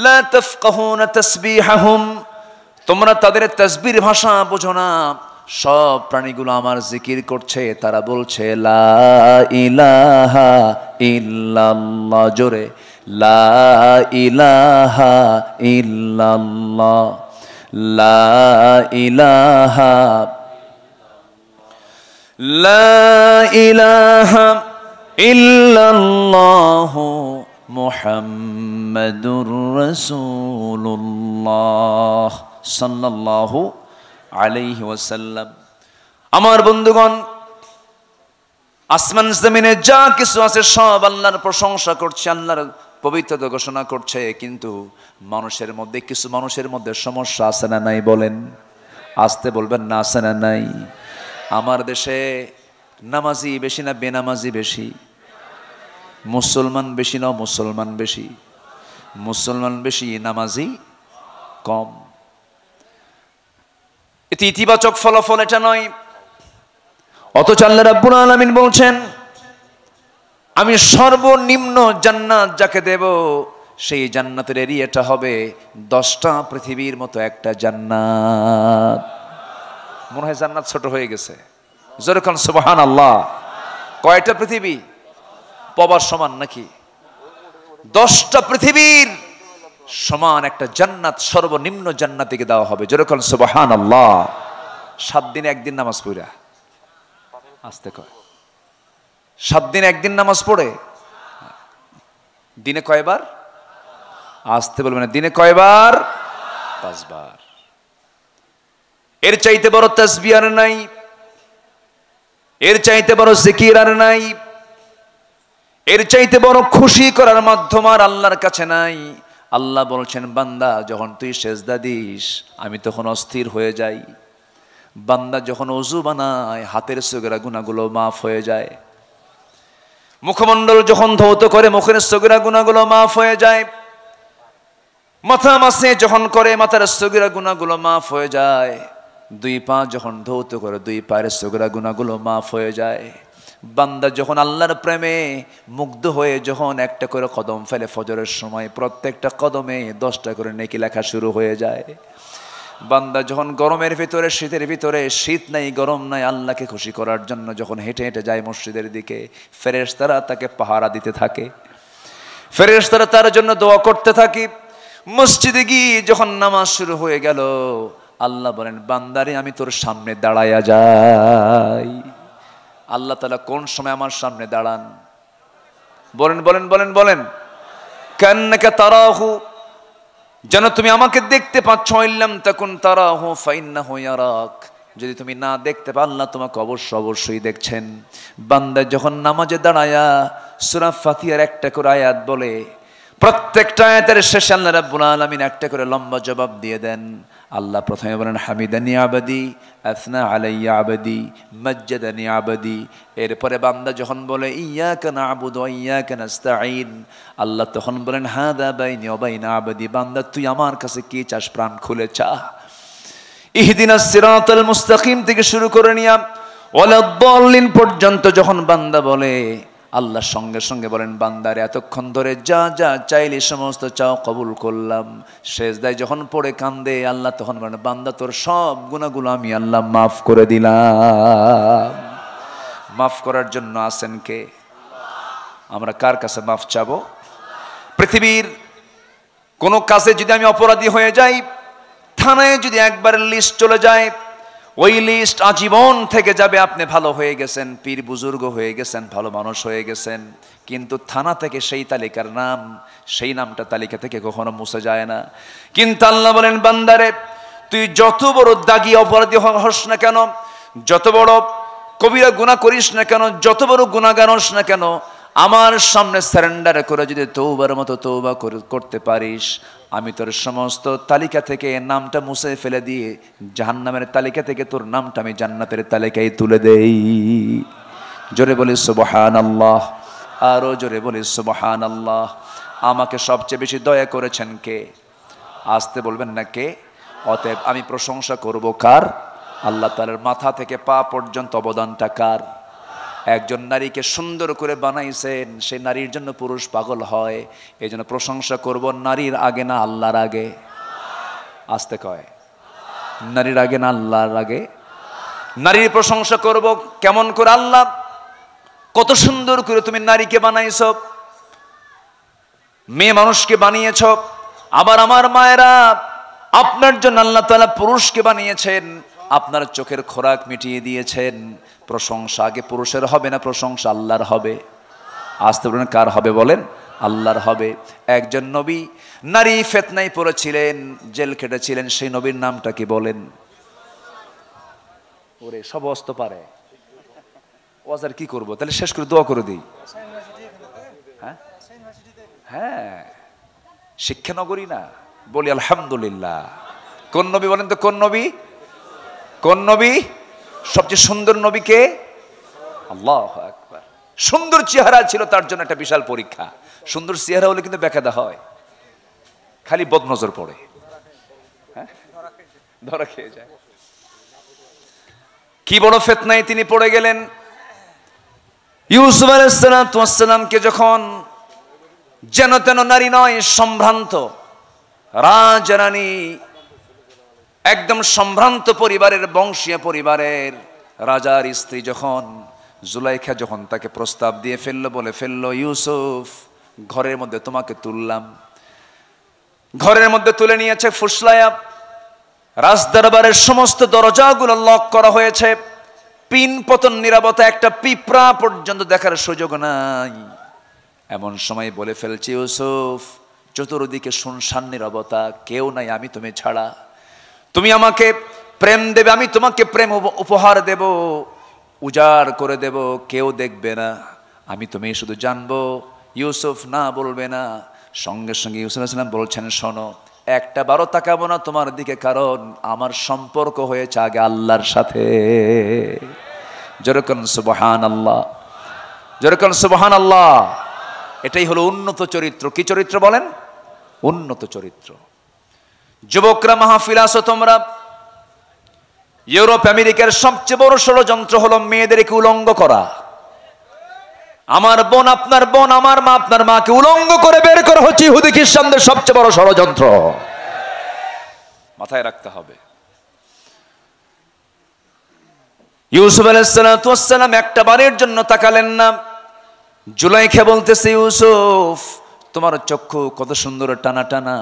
লা তাফকাহুনা তাসবিহাহুম, তোমরা তাদের তাসবির ভাষা বোঝো না। সব প্রাণীগুলো আমার জিকির করছে, তারা বলছে লা ইলাহা ইল্লাল্লাহ, জোরে লা ইলাহা ইল্লাল্লাহ, লা ইলাহা, লা ইলাহা ইল্লাল্লাহ মুহাম্মাদুর রাসূলুল্লাহ সাল্লাল্লাহু আলাইহি ওয়াসাল্লাম। আমার বন্ধুগণ, আসমান জমিনে যা কিছু আছে সব আল্লাহর প্রশংসা করছে, আল্লাহর পবিত্রতা ঘোষণা করছে, কিন্তু মানুষের মধ্যে কিছু মানুষের মধ্যে সমস্যা আছে না নাই বলেন? আসতে বলবেন না, আছে না নাই? আমার দেশে নামাজি বেশি না বেনামাজি বেশি? মুসলমান বেশি না মুসলমান বেশি? মুসলমান বেশি, নামাজি কম। এটি ইতিবাচক ফলাফল এটা নয়। অথচ আল্লাহ রাব্বুল আলামিন বলছেন, আমি সর্বনিম্ন জান্নাত যাকে দেব সেই জান্নাতের এরিয়াটা হবে 10টা পৃথিবীর মতো একটা জান্নাত। মনে হয় জান্নাত ছোট হয়ে গেছে, যেরকম সুবহানাল্লাহ। কয়টা পৃথিবী? পবার সমান নাকি? 10টা পৃথিবীর সমান একটা জান্নাত সর্বনিম্ন জান্নাতিকে দেওয়া হবে, যেরকম সুবহানাল্লাহ। 7 দিনে একদিন নামাজ পড়া, আসতে কয় 7 দিনে একদিন নামাজ পড়ে, দিনে কয়বার? আসতে বলবেন, দিনে কয়বার? 5 বার। এর চাইতে বড় তাসবিহ আর নাই, এর চাইতে বড় জিকির আর নাই, এর চাইতে বড় খুশি করার মাধ্যম আর আল্লাহর কাছে নাই। আল্লাহ বলছেন, বান্দা যখন তুই সেজদা দিস আমি তখন অস্থির হয়ে যাই। বান্দা যখন ওযু বানায় হাতের সগীরা গুনাহগুলো মাফ হয়ে যায়। মুখমণ্ডল যখন ধৌত করে মুখের সগীরা গুনাহগুলো মাফ হয়ে যায়। মাথা মাসে যখন করে মাথার সগীরা গুনাহগুলো মাফ হয়ে যায়। 2 পা যখন ধৌত করে 2 পায়ের সগীরা গুনাহগুলো মাফ হয়ে যায়। বান্দা যখন আল্লাহর প্রেমে মুগ্ধ হয়ে যখন একটা করে কদম ফেলে ফজরের সময়, প্রত্যেকটা কদমে 10টা করে নেকি লেখা শুরু হয়ে যায়। বান্দা যখন গরমের ভিতরে শীতের ভিতরে, শীত নাই গরম নাই, আল্লাহকে খুশি করার জন্য যখন হেঁটে হেঁটে যায় মসজিদের দিকে, ফেরেশতারা তাকে পাহারা দিতে থাকে, ফেরেশতারা তার জন্য দোয়া করতে থাকে। মসজিদে গিয়ে যখন নামাজ শুরু হয়ে গেল, আল্লাহ বলেন, বান্দারে আমি তোর সামনে দাঁড়ায়া যাই। আল্লাহ তাআলা কোন সময় আমার সামনে দাঁড়ান? বলেন বলেন বলেন বলেন। কান্নাকা তারাহু, যেন তুমি আমাকে দেখতে পাচ্ছ। ইল্লাম তাকুন তারাহু ফাইন্নাহু ইয়ারাক, যদি তুমি না দেখতে পাও আল্লাহ তোমাকে অবশ্যই দেখছেন। বান্দা যখন নামাজে দাঁড়ায়া সূরা ফাতিহার একটা করে আয়াত বলে, প্রত্যেকটা আয়াতের শেষে আল্লাহ রাব্বুল আলামিন একটা করে লম্বা জবাব দিয়ে দেন। আল্লাহ প্রথমে বলেন, হামিদানি আবাদি, আসনা আলাইয়া আবাদি, মাজ্জাদানি আবাদি। এরপরে বান্দা যখন বলে ইয়্যাকা না'বুদু ওয়া ইয়্যাকা নাস্তাঈন, আল্লাহ তখন বলেন, হাদা বাইনি ওয়া বাইনা আবাদি, বান্দা তুই আমার কাছে কি চাস প্রাণ খুলে চা। ইহদিনাস সিরাতাল মুস্তাকিম থেকে শুরু করে নিয়া ওয়ালাদ-দাল্লিন পর্যন্ত যখন বান্দা বলে, আল্লাহ সঙ্গে সঙ্গে বলেন, বান্দারে এতক্ষণ ধরে যা যা চাইলে সমস্ত চাও কবুল করলাম। সেজদায় যখন পড়ে কান্দে, আল্লাহ তখন বলেন, বান্দা তোর সব গুনাহগুলো আমি আল্লাহ মাফ করে দিলাম। মাফ করার জন্য আছেন কে? আমরা কার কাছে মাফ চাবো? পৃথিবীর কোনো কাজে যদি আমি অপরাধী হয়ে যাই, থানায় যদি একবার লিস্ট চলে যায়, ওই লিস্ট আজীবন থেকে যাবে। আপনি ভালো হয়ে গেছেন, পীর বুজুর্গ হয়ে গেছেন, ভালো মানুষ হয়ে গেছেন, কিন্তু থানা থেকে সেই তালিকার নাম, সেই নামটা তালিকা থেকে কখনো মুছে যায় না। কিন্তু আল্লাহ বলেন, বান্দারে তুই যত বড় দাগী অপরাধী হস না কেন, যত বড় কবিরা গুনাহ করিস না কেন, যত বড় গুনাহগার হস না কেন, আমার সামনে সারেন্ডার করে যদি তওবার মতো তওবা করতে পারিস, আমি তোর সমস্ত তালিকা থেকে নামটা মুছে ফেলে দিয়ে জাহান্নামের তালিকা থেকে তোর নামটা আমি জান্নাতের তালিকায় তুলে দেই। জোরে বলি সুবহানাল্লাহ, আরো জোরে বলি সুবহানাল্লাহ। আমাকে সবচেয়ে বেশি দয়া করেছেন কে? আসতে বলবেন না কে? অতএব আমি প্রশংসা করব কার? আল্লাহ তাআলার। মাথা থেকে পা পর্যন্ত অবদানটা কার? একজন নারীকে সুন্দর করে বানাইছেন, সেই নারীর জন্য পুরুষ পাগল হয়। এই জন্য প্রশংসা করব নারীর আগে না আল্লাহর আগে? আসতে কয়, নারীর আগে না আল্লাহর আগে? নারীর প্রশংসা করব কেমন করে? আল্লাহ কত সুন্দর করে তুমি নারীকে বানাইছ, মেয়ে মানুষকে বানিয়েছ। আবার আমার মায়েরা, আপনার জন্য আল্লাহ তাআলা পুরুষকে বানিয়েছেন, আপনার চোখের খোরাক মিটিয়ে দিয়েছেন। প্রশংসা আগে পুরুষের হবে না, প্রশংসা আল্লাহর হবে। আসতে বলেন কার হবে? বলেন আল্লাহর হবে। একজন নবী নারী ফিতনায় পড়েছিলেন, জেল খেটেছিলেন, সেই নবীর নামটা কি বলেন? ওরে সব অস্ত পারে, ওয়াজার কি করব? তাহলে শেষ করে দোয়া করে দিই। হ্যাঁ হ্যাঁ, শিক্ষানগরী না, বলি আলহামদুলিল্লাহ। কোন নবী বলেন তো? কোন নবী? কোন নবী? সবচেয়ে সুন্দর নবীকে? আল্লাহু আকবার। সুন্দর চেহারা ছিল তার জন্য একটা বিশাল পরীক্ষা। সুন্দর চেহারা হলে কিন্তু বেকায়দা হয়, খালি বদনজর পড়ে, হ্যাঁ ধরা খেয়ে যায়। কি বড় ফিতনায় তিনি পড়ে গেলেন। ইউসুফ আলাইহিস সালামকে যখন যেন তেন নারী নয়, সম্ভ্রান্ত রাজরানী, একদম সম্ভ্রান্ত পরিবারের, বংশীয় পরিবারের রাজার স্ত্রী যখন জুলাইখা যখন তাকে প্রস্তাব দিয়ে ফেললো, বলে ফেললো, ইউসুফ ঘরের মধ্যে তোমাকে তুললাম। ঘরের মধ্যে তুলে নিয়েছে ফুসলায়া। রাজদরবারের সমস্ত দরজাগুলো লক করা হয়েছে, পিন পতন নিরাপত্তা, একটা পিঁপড়া পর্যন্ত দেখার সুযোগ নাই। এমন সময় বলে ফেলছে, ইউসুফ চতুর্দিকে শুনশান নীরবতা, কেউ নাই আমি তুমি ছাড়া। তুমি আমাকে প্রেম দেবে, আমি তোমাকে প্রেম উপহার দেব, উজাড় করে দেব, কেউ দেখবে না, আমি তুমি শুধু জানবো। ইউসুফ না বলবে না। সঙ্গে সঙ্গে ইউসুফ আলাইহিস সালাম বলছেন, শোনো, একটা বারো তাকাবো না তোমার দিকে, কারণ আমার সম্পর্ক হয়েছে আগে আল্লাহর সাথে। যেরকম সুবহানাল্লাহ, যেরকম সুবহানাল্লাহ। এটাই হলো উন্নত চরিত্র। কি চরিত্র বলেন? উন্নত চরিত্র। যুবকরা মাহফিল আসো তোমরা। ইউরোপ আমেরিকার সবচেয়ে বড় ষড়যন্ত্র হলো মেয়েদেরকে উলঙ্গ করা। আমার বোন আপনার বোন, আমার মা আপনার মাকে উলঙ্গ করে বের করা হচ্ছে ইহুদি খ্রিস্টানদের সবচেয়ে বড় ষড়যন্ত্র। মাথায় রাখতে হবে। ইউসুফ আলাইহিস সালাম একটা বারের জন্য তাকালেন না। জুলাইখা বলতেছে, ইউসুফ তোমার চক্ষু কত সুন্দর টানা টানা।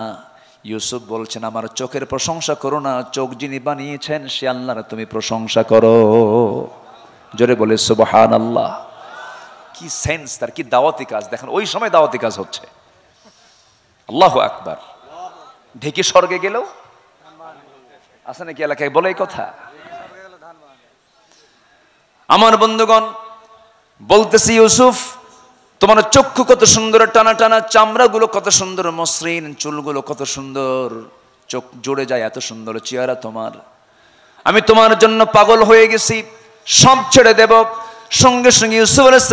ইউসুফ বলছেন, আমার চোখের প্রশংসা করো না, চোখ যিনি বানিয়েছেন সে আল্লাহর তুমি প্রশংসা করো। জোরে বলে সুবহানাল্লাহ। কি সেন্স তার, কি দাওয়াতি কাজ দেখেন। ওই সময় দাওয়াতি কাজ হচ্ছে। আল্লাহু আকবার। ঢেকে স্বর্গে গেলেও আছে নাকি এলাকায় বলে এই কথা? আমার বন্ধুগণ বলতেছি, ইউসুফ তোমার চক্ষু কত সুন্দর টানা টানা, চামড়াগুলো কত সুন্দর মসৃণ, চুলগুলো কত সুন্দর, চোখ জুড়ে যায়, এত সুন্দর চেহারা তোমার। আমি তোমার জন্য পাগল হয়ে গেছি, সব ছেড়ে দেব। সঙ্গে সঙ্গে ইউসুফ আলাইহিস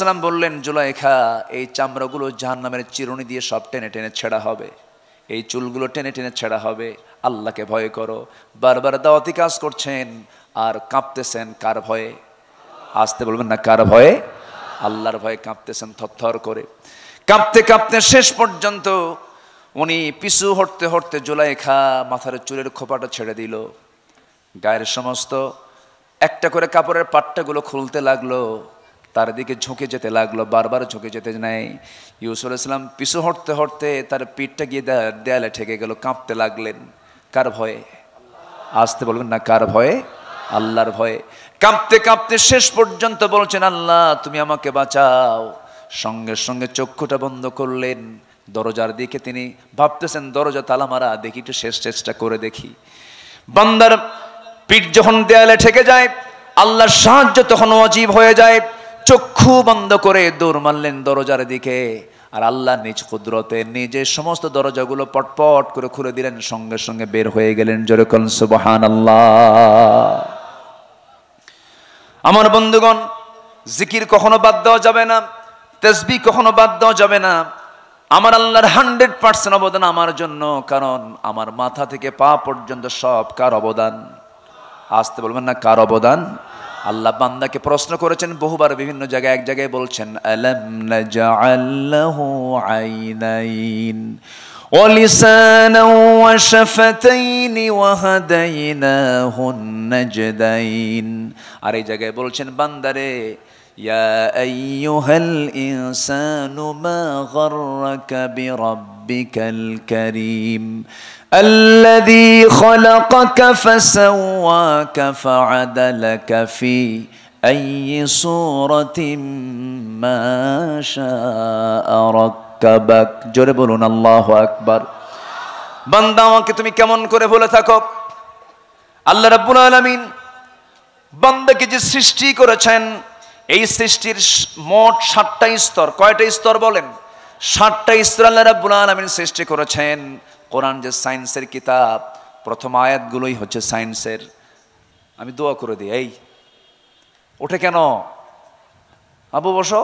সালাম বললেন, জুলাইখা এই চামড়াগুলো জাহান্নামের চিরুনি দিয়ে সব টেনে টেনে ছেঁড়া হবে, এই চুলগুলো টেনে টেনে ছেঁড়া হবে। আল্লাহকে ভয় করো। বারবার দাওয়াতি কাজ করছেন আর কাঁপতেছেন কার ভয়ে? আসতে বলবেন না, কার ভয়ে? আল্লাহর ভয়ে কাঁপতেছেন থরথর করে। কাঁপতে কাঁপতে শেষ পর্যন্ত উনি পিছু হটতে হটতে জুলাইখা মাথার চুলের খোপাটা ছেড়ে দিল। গায়ের সমস্ত একটা করে কাপড়ের পাট্টাগুলো খুলতে লাগলো, তার দিকে ঝুঁকে যেতে লাগলো, বারবার ঝুঁকে যেতে নেয়। ইউসুফ আলাইহিস সালাম পিছু হটতে হটতে তার পিঠটা গিয়ে দেয়ালে ঠেকে গেল, কাঁপতে লাগলেন। কার ভয়ে? আসতে বলবেন না, কার ভয়ে? আল্লাহর ভয়ে। কাঁপতে কাঁপতে শেষ পর্যন্ত বলছেন, আল্লাহ তুমি আমাকে বাঁচাও। সঙ্গে সঙ্গে চক্ষুটা বন্ধ করলেন। দরজার দিকে তিনি ভাবতেছেন, দরজা তালা মারা, দেখি একটু শেষ চেষ্টা করে দেখি। বান্দার পিঠ যখন দেয়ালে ঠেকে যায়, আল্লাহর সাহায্য তখন অজীব হয়ে যায়। চক্ষু বন্ধ করে দৌড় মারলেন দরজার দিকে, আর আল্লাহ নিজ কুদরতে নিজে সমস্ত দরজাগুলো পটপট করে খুলে দিলেন। সঙ্গে সঙ্গে বের হয়ে গেলেন। জোরে বলেন সুবহানাল্লাহ। আমার বন্ধুগণ, জিকির কখনো বাদ দেওয়া যাবে না, তাসবিহ কখনো বাদ দেওয়া যাবে না। আমার আল্লাহর 100% অবদান আমার জন্য, কারণ আমার মাথা থেকে পা পর্যন্ত সব কার অবদান? আসতে বলবেন না, কার অবদান? আল্লাহ বান্দাকে প্রশ্ন করেছেন বহুবার, বিভিন্ন জায়গায়। এক জায়গায় বলছেন, আলাম নাজআল লাহু আইনাইন وَلِسَانًا وَشَفَتَيْنِ وَهَدَيْنَاهُ النَّجْدَيْنِ। আর এই জায়গায় বলছেন বান্দারে, ইয়া আইয়ুহাল ইনসানু মা গাররাকা বিরাব্বিকাল কারীম আল্লাযী খালাকাকা ফাসাওয়াকা ফাআদালাকা ফি আইয়ি সূরাতিন মা শাআ রাক্কাবাক। জোরে বলুন আল্লাহু আকবার। বান্দা, আমাকে তুমি কেমন করে বলে থাকো? আল্লাহ রাব্বুল আলামিন বান্দাকে যে সৃষ্টি করেছেন, এই সৃষ্টির মোট 7টা স্তর। কয়টা স্তর বলেন? 7টা স্তর আল্লাহ রাব্বুল আলামিন সৃষ্টি করেছেন। কোরআন যে সায়েন্সের কিতাব, প্রথম আয়াতগুলোই হচ্ছে সায়েন্সের। আমি দোয়া করে দিই, এই ওঠে কেন আবু, বসো।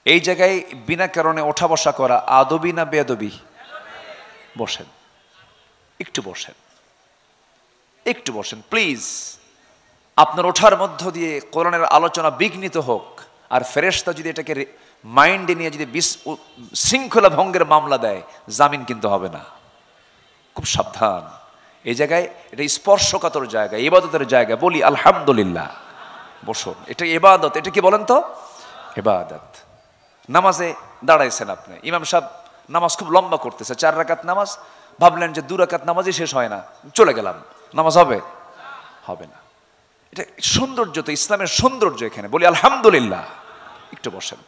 এই জায়গায় বিনা কারণে ওঠা বসা করা আদবি না বেয়াদবি? বসেন, একটু বসেন, একটু বসেন প্লিজ। আপনার ওঠার মধ্য দিয়ে কোরআনের আলোচনা বিঘ্নিত হোক, আর ফেরেশতা যদি এটাকে মাইন্ডে নিয়ে যদি শৃঙ্খলা ভঙ্গের মামলা দেয়, জামিন কিন্তু হবে না। খুব সাবধান। এই জায়গায় এটা স্পর্শকাতর জায়গা, ইবাদতের জায়গা। বলি আলহামদুলিল্লাহ। বসুন, এটা ইবাদত। এটা কি বলেন তো? ইবাদত। নামাজে দাঁড়াইছেন আপনি, ইমাম সাহেব নামাজ খুব লম্বা করতেছে, 4 রাকাত নামাজ, ভাবলেন যে 2 রাকাত নামাজই শেষ হয় না, চলে গেলাম, নামাজ হবে? হবে না। এটা সৌন্দর্য, তো ইসলামের সৌন্দর্য এখানে। বলি আলহামদুলিল্লাহ। একটু বসেন।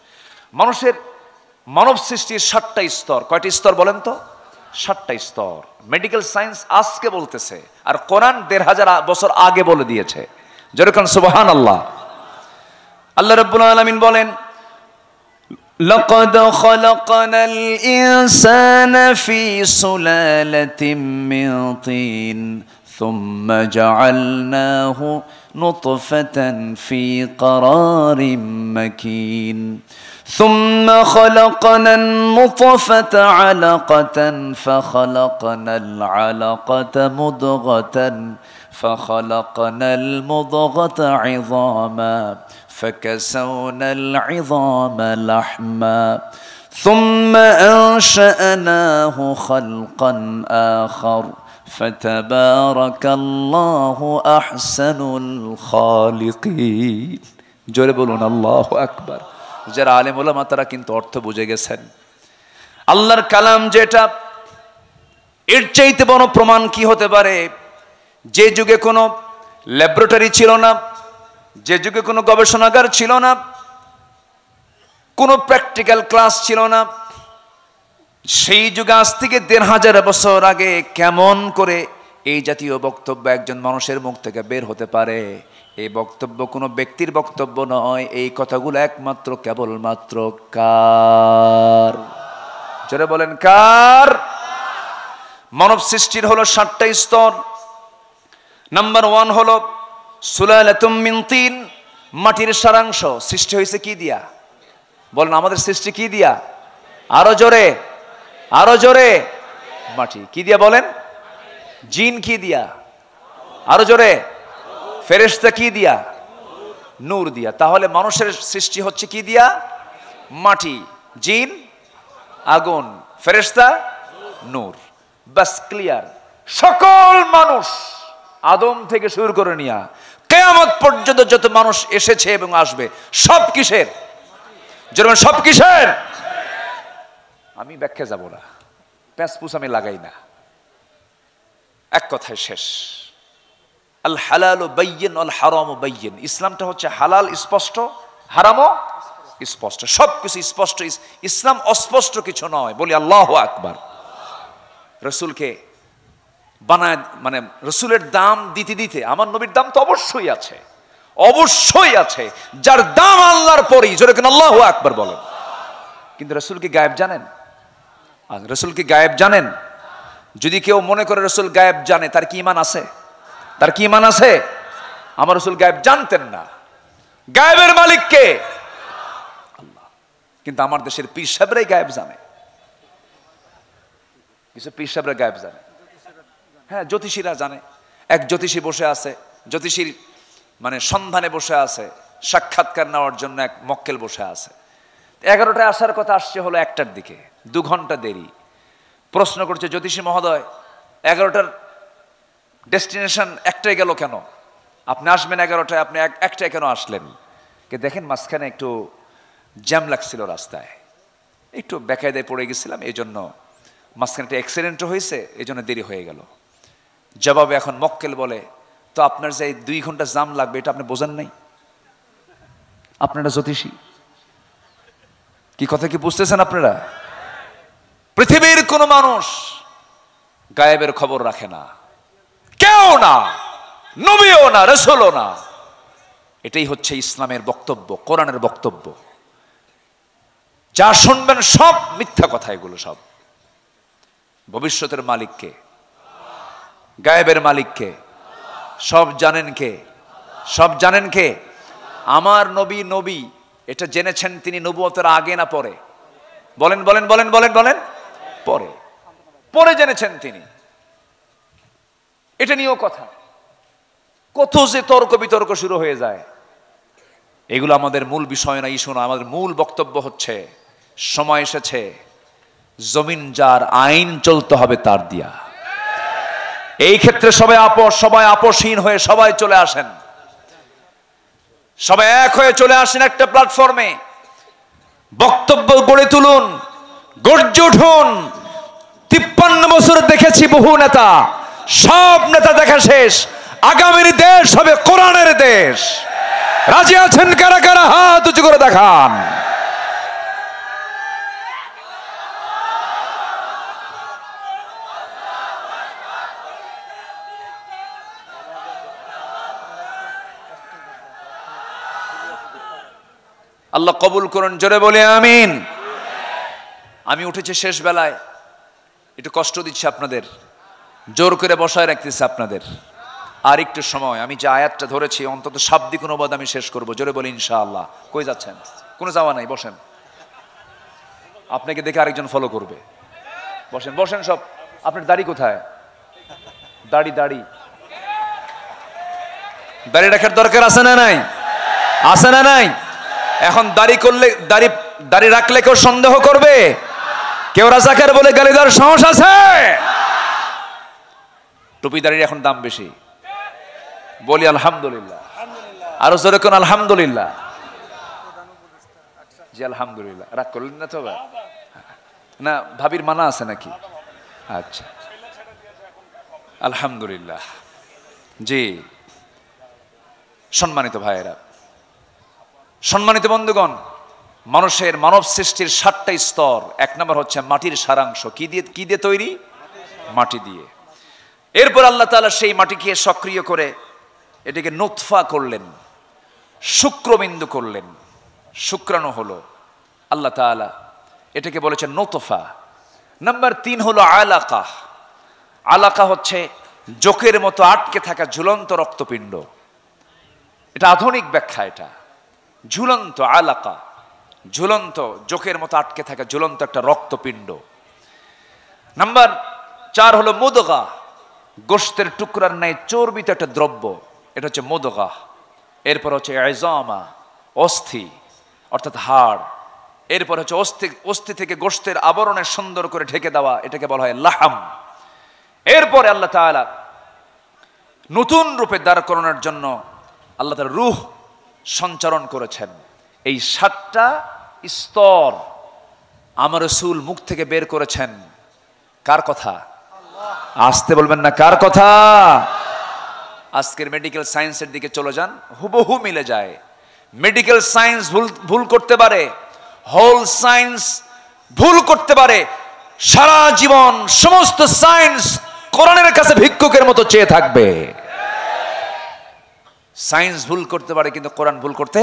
মানব সৃষ্টির 7টা স্তর। কয়টি স্তর বলেন তো? 7টা স্তর। মেডিকেল সায়েন্স আজকে বলতেছে, আর কোরআন 1500 বছর আগে বলে দিয়েছে। যেরকম সুবহানাল্লাহ। আল্লাহ রাব্বুল আলামিন বলেন, লাকাদ খালাকনাল ইনসানা ফি সুলালাতিন মিন তিন সুম্মা জাআলনাহু নুতফাতান ফি قرارিম মাকিন ثم خلقنا النطفة علقة فخلقنا العلقة مضغة فخلقنا المضغة عظاما فكسونا العظام لحما ثم أنشأناه خلقا آخر فتبارك الله أحسن الخالقين। জোরে বলুন আল্লাহু আকবার। যারা আলেম ওলামা তারা কিন্তু অর্থ বুঝে গেছেন। আল্লাহর কালাম যেটা, এর চাইতে বড় প্রমাণ কি হতে পারে? যে যুগে কোনো ল্যাবরেটরি ছিল না, যে যুগে কোনো গবেষণাগার ছিল না, কোনো প্র্যাকটিক্যাল ক্লাস ছিল না, সেই যুগে আজ থেকে 1500 বছর আগে কেমন করে এই জাতীয় বক্তব্য একজন মানুষের মুখ থেকে বের হতে পারে? এই বক্তব্য কোনো ব্যক্তির বক্তব্য নয়, এই কথাগুলো একমাত্র কেবলমাত্র কার? জোরে বলেন কার? মানব সৃষ্টির হলো 7টা স্তর। নাম্বার 1 হলো সুলালাতুম মিন তিন, মাটির সারাংশ। সৃষ্টি হয়েছে কি দিয়া? বলেন আমাদের সৃষ্টি কি দিয়া? আরো জোরে, আরো জোরে। মাটি। কি দিয়া বলেন? জিন কি দিয়া? আরো জোরে। ফেরেশতা কি দিয়া? নূর দিয়া। তাহলে মানুষের সৃষ্টি হচ্ছে কি দিয়া? মাটি, জিন আগুন, ফেরেশতা নূর। বাস, ক্লিয়ার। সকল মানুষ আদম থেকে শুরু করে নিয়া কিয়ামত পর্যন্ত যত মানুষ এসেছে এবং আসবে, সব কিসের? যেমন সব কিসের? আমি ব্যাখ্যা যাব না, প্যাঁচপুস আমি লাগাই না, এক কথায় শেষ। আল হালালু বাইয়িন ওয়াল হারামু বাইয়িন। ইসলামটা হচ্ছে হালাল স্পষ্ট, হারামও স্পষ্ট, সবকিছু স্পষ্ট। ইসলাম অস্পষ্ট কিছু নয়। বলি আল্লাহু আকবার। রসুলকে বানায়, মানে রসুলের দাম দিতে দিতে, আমার নবীর দাম তো অবশ্যই আছে, অবশ্যই আছে, যার দাম আল্লাহর পরেই। যেরকম আল্লাহু আকবার বলেন। কিন্তু রসুল কি গায়েব জানেন? রসুল কি গায়েব জানেন? যদি কেউ মনে করে রসুল গায়েব জানে, তার কি ঈমান আছে? তার কি ঈমান আছে? আমার রসুল গায়েব জানতেন না। গায়েবের মালিক কে? আল্লাহ। কিন্তু আমার দেশের পীর সাহেবরাই গায়েব জানে। কিছু পীর সাহেবরা গায়েব জানে, হ্যাঁ, জ্যোতিষীরা জানে। এক জ্যোতিষী বসে আছে, জ্যোতিষীর মানে সন্ধানে বসে আছে, সাক্ষাৎকার নেওয়ার জন্য এক মক্কেল বসে আছে। 11টায় আসার কথা, আসছে হলো 1টার দিকে, 2 ঘন্টা দেরি। প্রশ্ন করছে, জ্যোতিষী মহোদয় 11টার ডেস্টিনেশন একটাই গেল কেন? আপনি আসবেন 11টায়, আপনি একটায় কেন আসলেন? কে দেখেন মাঝখানে একটু জ্যাম লাগছিল রাস্তায়, একটু বেকায়দায় পড়ে গেছিলাম, এই জন্য মাঝখানে একটা অ্যাক্সিডেন্টও হয়েছে, এই জন্য দেরি হয়ে গেল। জবাবে এখন মক্কেল বলে, তো আপনার যে 2 ঘন্টা জাম লাগবে এটা আপনি বোঝেন নাই? আপনারা জ্যোতিষী, কি কথা কি বুঝতেছেন আপনারা? পৃথিবীর কোন মানুষ গায়েবের খবর রাখে না, কেউ না, নবীও না, রাসূলও না। এটাই হচ্ছে ইসলামের বক্তব্য, কোরআনের বক্তব্য। যা শুনবেন সব মিথ্যা কথা, এগুলো সব। ভবিষ্যতের মালিককে, গায়েবের মালিককে, সব জানেন কে? সব জানেন কে? আমার নবী নবী, এটা জেনেছেন তিনি নবুয়তের আগে না পরে? বলেন বলেন বলেন বলেন বলেন। পরে, পরে জেনেছেন তিনি। এটা নিয়েও কথা, কত যে তর্ক বিতর্ক শুরু হয়ে যায়। এগুলো আমাদের মূল বিষয় না, ইস্যু না। আমাদের মূল বক্তব্য হচ্ছে সময় এসেছে জমিন যার, আইন চলতে হবে তার দিয়া। এই ক্ষেত্রে সবাই আপোষহীন হয়ে সবাই চলে আসেন, সবাই এক হয়ে চলে আসেন একটা প্ল্যাটফর্মে, বক্তব্য গড়ে তুলুন, গর্জে উঠুন। 53 বছর দেখেছি বহু নেতা, সব নেতা দেখা শেষ। আগামীর দেশ হবে কোরআনের দেশ। রাজি আছেন কারা কারা? হাত উঁচু করে দেখান। আল্লাহ কবুল করুন, জোরে বলে আমিন। আমি উঠেছি শেষ বেলায়, একটু কষ্ট দিচ্ছি আপনাদের, জোর করে বসায় রাখতেছি আপনাদের। আর একটু সময়, আমি যে আয়াতটা ধরেছি অন্তত শাব্দিক অনুবাদ আমি শেষ করব। জোরে বলি ইনশাআল্লাহ। কই যাচ্ছেন? কোনো যাওয়া নাই, বসেন। আপনাকে দেখে আরেকজন ফলো করবে। বসেন বসেন সব। আপনার দাড়ি কোথায়? দাড়ি দাড়ি দাড়ি রাখার দরকার আছে না নাই? আছে না নাই? এখন দাড়ি করলে, দাড়ি রাখলে কেউ সন্দেহ করবে? কেউ রাজাকার বলে গালি দেওয়ার সাহস আছে? টুপি দাড়ির এখন দাম বেশি। বলি আলহামদুলিল্লাহ। আরো জোরে কোন আলহামদুলিল্লাহ। জি আলহামদুলিল্লাহ। রাগ করলেন না তো? না ভাবির মানা আছে নাকি? আচ্ছা আলহামদুলিল্লাহ। জি সম্মানিত ভাইয়েরা, সম্মানিত বন্ধুগণ, মানুষের মানব সৃষ্টির 7টা স্তর। 1 নম্বর হচ্ছে মাটির সারাংশ। কি দিয়ে তৈরি? মাটি দিয়ে। এরপর আল্লাহ তাআলা সেই মাটিকে সক্রিয় করে এটাকে নুতফা করলেন, শুক্রবিন্দু করলেন, শুক্রাণু হলো। আল্লাহ তাআলা এটাকে বলেছেন নুতফা। নাম্বার 3 হলো আলাকা। আলাকা হচ্ছে জোকের মতো আটকে থাকা ঝুলন্ত রক্তপিণ্ড। এটা আধুনিক ব্যাখ্যা। এটা ঝুলন্ত আলাকা, ঝুলন্ত জোকের মতো আটকে থাকা ঝুলন্ত একটা রক্তপিণ্ড। নাম্বার 4 হলো মুদগা, গোশতের টুকরার ন্যায় চর্বিত একটা দ্রব্য, এটা হচ্ছে মুদগা। এরপর হচ্ছে ইজামা, অস্থি অর্থাৎ হাড়। এরপর হচ্ছে অস্থি থেকে গোশতের আবরণে সুন্দর করে ঢেকে দেওয়া, এটাকে বলা হয় লাহাম। এরপরে আল্লাহ তাআলা নতুন রূপে দাঁড় করানোর জন্য আল্লাহ তাআলা রূহ সঞ্চারণ করেছেন। এই 7টা স্তর আমার রাসূল মুখ থেকে বের করেছেন। কার কথা? আসতে বলবেন না, কার কথা? আজকের মেডিকেল সায়েন্সের দিকে চলে যান, হুবহু মিলে যায়। মেডিকেল সায়েন্স ভুল করতে পারে, হোল সায়েন্স ভুল করতে পারে। সারা জীবন সমস্ত সায়েন্স কোরআনের কাছে ভিক্ষুকের মতো চেয়ে থাকবে। সায়েন্স ভুল করতে পারে কিন্তু কোরআন ভুল করতে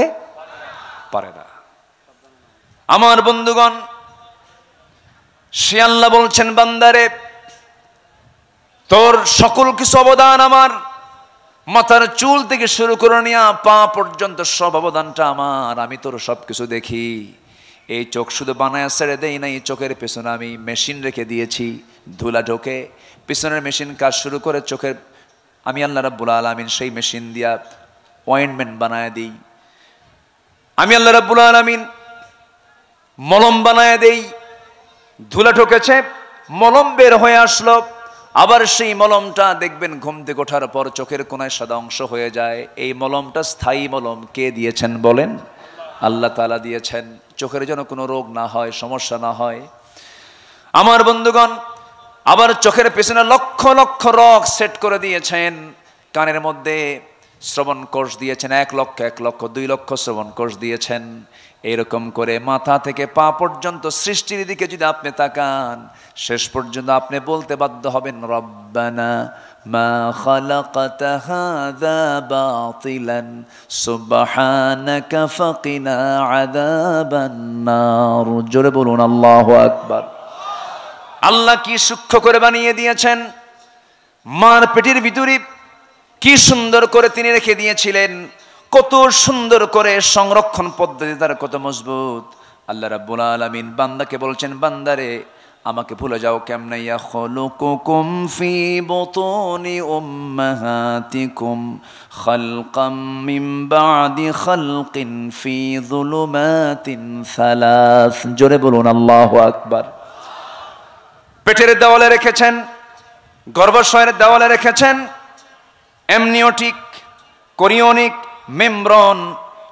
পারে না। আমার বন্ধুগণ, সে আল্লাহ বলছেন, বান্দারে তোর সকল কিছু অবদান আমার, মাথার চুল থেকে শুরু করে নিয়ে পা পর্যন্ত সব অবদানটা আমার। আমি তোর সবকিছু দেখি। এই চোখ শুধু বানায় ছেড়ে দেই না, এই চোখের পেছনে আমি মেশিন রেখে দিয়েছি, ধুলা ঢোকে, পেছনের মেশিন কাজ শুরু করে চোখের, আমি আল্লাহ রাব্বুল আলামিন সেই মেশিন দিয়া অয়েন্টমেন্ট বানায় দিই। আমি আল্লাহ রাব্বুল আলামিন মলম বানায় দেই। ধুলা ঢোকেছে, মলম বের হয়ে আসলো। আবার সেই মলমটা দেখবেন ঘুম থেকে ওঠার পর চোখের কোনায় সাদা অংশ হয়ে যায়। এই মলমটা স্থায়ী মলম, কে দিয়েছেন বলেন? আল্লাহ তাআলা দিয়েছেন, চোখের যেন কোনো রোগ না হয়, সমস্যা না হয়। আমার বন্ধুগণ, আবার চোখের পেছনে লক্ষ লক্ষ রগ সেট করে দিয়েছেন। কানের মধ্যে শ্রবণ কোষ দিয়েছেন 1 লক্ষ 1 লক্ষ 2 লক্ষ শ্রবণ কোষ দিয়েছেন। এরকম করে মাথা থেকে পা পর্যন্ত সৃষ্টির দিকে যদি আপনি তাকান, শেষ পর্যন্ত আপনি বলতে বাধ্য হবেন, রব্বানা মা খালাকতা হাযা বাতিলান সুবহানাকা ফাকিনা আযাবান নার। জোরে বলুন আল্লাহু আকবার। আল্লাহ কি সূক্ষ্ম করে বানিয়ে দিয়েছেন, মার পেটের ভিতরে কি সুন্দর করে তিনি রেখে দিয়েছিলেন, কত সুন্দর করে সংরক্ষণ পদ্ধতি তার কত মজবুত। আল্লাহ রাব্বুল আলামিন বান্দাকে বলছেন, বান্দারে আমাকে ভুলে যাও কেমনে, ইয়াখলুকুকুম ফি বুতুনি উম্মাহাতিকুম খালকাম মিন বাদি খালকিন ফি যুলুমাতিন সালাস। জোরে বলুন আল্লাহু আকবার। পেটের দেওয়ালে রেখেছেন, গর্ভাশয়ের দেওয়ালে রেখেছেন এমনিওটিক, কোরিওনিক, মেমব্রন,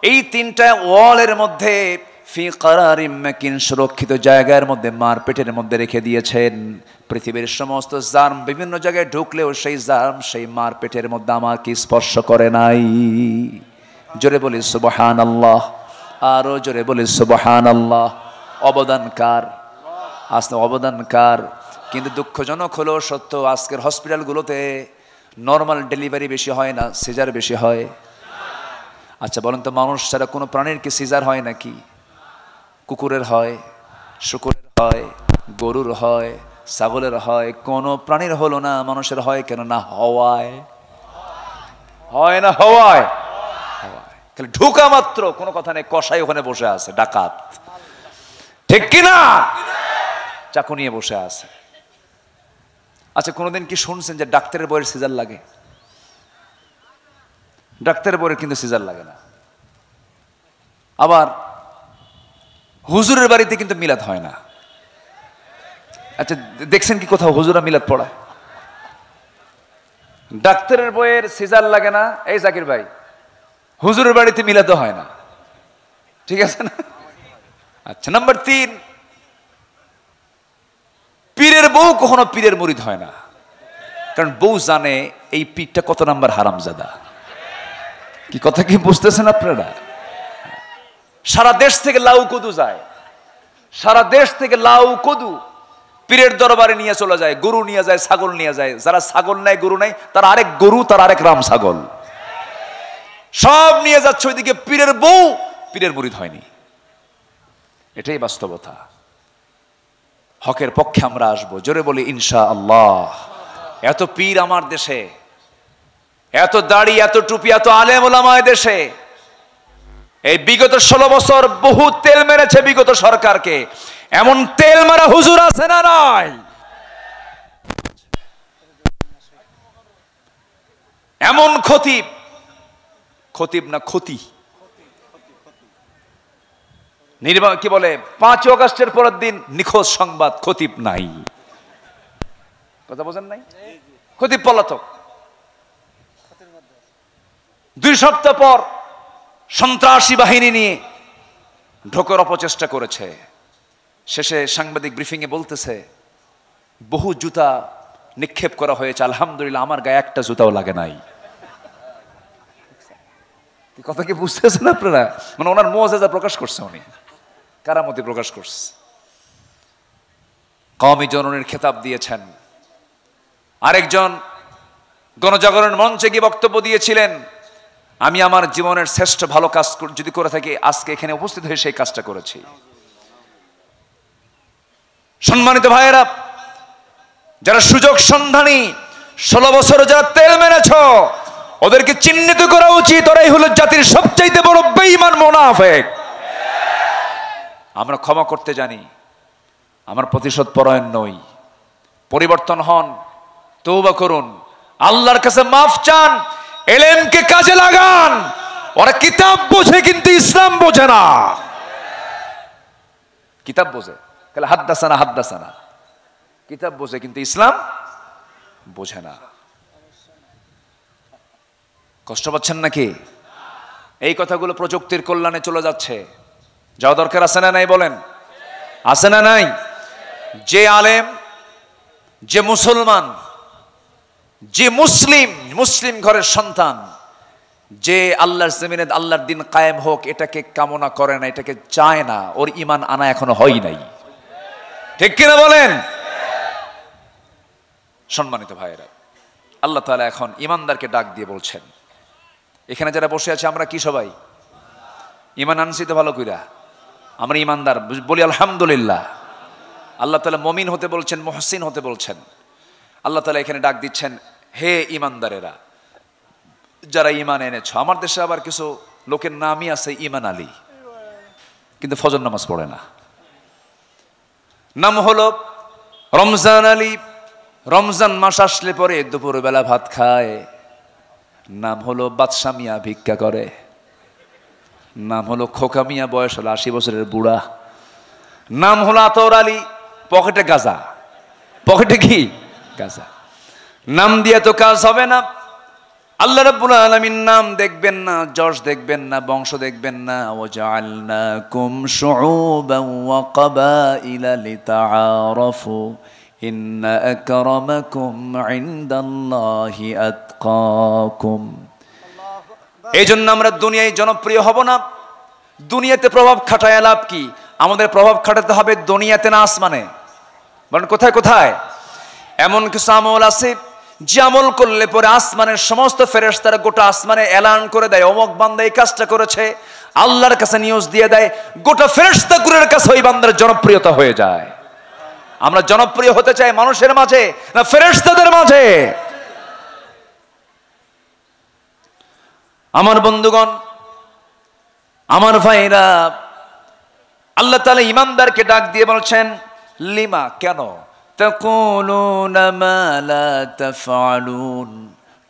এই 3টা ওয়ালের মধ্যে ফি কারারিম মাকিন, সুরক্ষিত জায়গার মধ্যে মার পেটের মধ্যে রেখে দিয়েছেন। পৃথিবীর সমস্ত জার্ম বিভিন্ন জায়গায় ঢুকলেও সেই জার্ম সেই মার পেটের মধ্যে আমাকে স্পর্শ করে নাই। জোরে বলি সুবহানাল্লাহ, আরো জোরে বলি সুবহানাল্লাহ। অবদান কার? আসলে অবদান কার? কিন্তু দুঃখজনক হলো সত্য, আজকের হসপিটালগুলোতে নর্মাল ডেলিভারি বেশি হয় না, সিজার বেশি হয়। আচ্ছা বলেন তো, মানুষ ছাড়া কোনো প্রাণীর কি সিজার হয় নাকি? কুকুরের হয়, শুকুরের হয়, গরুর হয়, ছাগলের হয়, কোনো প্রাণীর হলো না, মানুষের হয় কেন? না হওয়ায় হয়, না হওয়ায় খালি ঢুকা মাত্র কোনো কথা নেই, কসাই ওখানে বসে আছে, ডাকাত, ঠিক কিনা? চাকু নিয়ে বসে আছে। আচ্ছা কোনোদিন কি শুনছেন যে ডাক্তারের বইয়ের সিজার লাগে? ডাক্তারের বইয়ের কিন্তু সিজার লাগে না। আবার হুজুরের বাড়িতে কিন্তু মিলাদ হয় না। আচ্ছা দেখছেন কি কোথাও হুজুরা মিলাদ পড়ায়? ডাক্তারের বইয়ের সিজার লাগে না, এই জাকির ভাই, হুজুরের বাড়িতে মিলাদও হয় না, ঠিক আছে না? আচ্ছা নাম্বার 3, পীরের বউ কখনো পীরের মুরিদ হয় না, কারণ বউ জানে এই পীরটা কত নাম্বার হারামজাদা। কি কথা কি বুঝতেছেন আপনারা? সারা দেশ থেকে লাউ কদু যায়, সারা দেশ থেকে লাউ কদু পীরের দরবারে নিয়ে চলে যায়, গরু নিয়ে যায়, ছাগল নিয়ে যায়। যারা ছাগল নেয়, গরু নেয়, তার আরেক গরু, তার আরেক রাম ছাগল, সব নিয়ে যাচ্ছে ওইদিকে। পীরের বউ পীরের মুরিদ হয়নি, এটাই বাস্তবতা। হকের পক্ষে আমরা আসবো, জোরে বলি ইনশাআল্লাহ। এত পীর আমার দেশে, এত দাড়ি, এত টুপি, এত আলেম ওলামা দেশে। এই বিগত 16 বছর বহু তেল মেরেছে বিগত সরকারকে। এমন তেল মারা হুজুর আছে না নাই? এমন খতিব, খতিব না খতি, কি বলে 5 আগস্টের পরের দিন নিখোঁজ সংবাদ, খতিব নাই। কথা বোঝেন নাই? খতিব পলাতক। 2 সপ্তাহ পর সন্ত্রাসী বাহিনী নিয়ে ঢোকার অপচেষ্টা করেছে। শেষে সাংবাদিক ব্রিফিংয়ে বলতেছে, বহু জুতা নিক্ষেপ করা হয়েছে, আলহামদুলিল্লাহ আমার গায়ে একটা জুতাও লাগে নাই। কথা কি বুঝতেছেন আপনারা? মানে ওনার মুআজিজা প্রকাশ করছে, উনি কারামতি প্রকাশ করছে। কওমি জননীর খেতাব দিয়েছেন। আরেকজন গণজাগরণ মঞ্চে গিয়ে বক্তব্য দিয়েছিলেন, আমি আমার জীবনের শ্রেষ্ঠ ভালো কাজ যদি করে থাকি, আজকে এখানে উপস্থিত হয়ে সেই কাজটা করেছি। সম্মানিত ভাইয়েরা, যারা সুযোগ সন্ধানী, 16 বছর যারা তেল মেরেছ, ওদেরকে চিহ্নিত করা উচিত। ওরাই হলো জাতির সবচাইতে বড় বেঈমান মুনাফিক। আমরা ক্ষমা করতে জানি, আমরা প্রতিশোধ পরায়ণ নই। পরিবর্তন হন, তওবা করুন, আল্লাহর কাছে মাফ চান, ইলমকে কাজে লাগান। ওরা কিতাব বোঝে কিন্তু ইসলাম বোঝে না। কিতাব বোঝে, তাহলে হাদ্দাসানা হাদ্দাসানা, কিতাব বোঝে কিন্তু ইসলাম বোঝে না। কষ্ট পাচ্ছেন নাকি? এই কথাগুলো প্রযুক্তির কল্যাণে চলে যাচ্ছে, যাওয়া দরকার আছে না নাই বলেন? আছে না নাই? যে আলেম, যে মুসলমান, যে মুসলিম ঘরের সন্তান, যে আল্লাহর জমিনে আল্লাহর দিন কায়েম হোক এটাকে কামনা করে না, এটাকে চায় না, ওর ঈমান আনা এখনো হয় নাই। ঠিক কিনা বলেন? সম্মানিত ভাইয়েরা, আল্লাহ তাআলা এখন ঈমানদারকে ডাক দিয়ে বলছেন, এখানে যারা বসে আছে আমরা কি সবাই ঈমান আনছি তো? ভালো কইরা আমরা ঈমানদার বলি আলহামদুলিল্লাহ। আল্লাহ তাআলা মুমিন হতে বলছেন, মুহসিন হতে বলছেন। আল্লাহ তাআলা এখানে ডাক দিচ্ছেন, হে ঈমানদারেরা, যারা ঈমান এনেছ। আমার দেশে আবার কিছু লোকের নামই আছে ঈমান আলী, কিন্তু ফজর নামাজ পড়ে না। নাম হলো রমজান আলী, রমজান মাস আসলে পরে দুপুরবেলা ভাত খায়। নাম হলো বাদশা মিয়া, ভিক্ষা করে। নাম হলো খোকা মিয়া, বয়স হলো 80 বছরের বুড়া। নাম হলো আতর আলী, পকেটে গাঁজা। পকেটে কি? গাঁজা। নাম দিয়ে তো কাজ হবে না। আল্লাহ রাব্বুল আলামিন নাম দেখবেন না, যশ দেখবেন না, বংশ দেখবেন না। ওয়াজআলনাকুম শুউবান ওয়া ক্বাবাইলা লিতাআরাফু ইন্না আকরামাকুম ইনদাল্লাহি আতকাকুম। এই জন্য আমরা দুনিয়ায় জনপ্রিয় হব না। দুনিয়াতে প্রভাব খাটায় লাভ কি? আমাদের প্রভাব খাটাতে হবে দুনিয়াতে না আসমানে। বলেন কোথায় কোথায়? এমন কিছু আমল আছে যে আমল করলে পরে আসমানের সমস্ত ফেরেশতারা গোটা আসমানে এলান করে দেয়, অমুক বান্দা এই কাজটা করেছে, আল্লাহর কাছে নিউজ দিয়ে দেয়, গোটা ফেরেশতাগুলোর কাছে ওই বান্দার জনপ্রিয়তা হয়ে যায়। আমরা জনপ্রিয় হতে চাই মানুষের মাঝে না ফেরেশতাদের মাঝে? আমার বন্ধুগণ, আমার ভাইরা, আল্লাহ তাআলা ঈমানদারকে ডাক দিয়ে বলছেন, লিমা, কেন? তাকুলুনা মা লা তাফআলুন,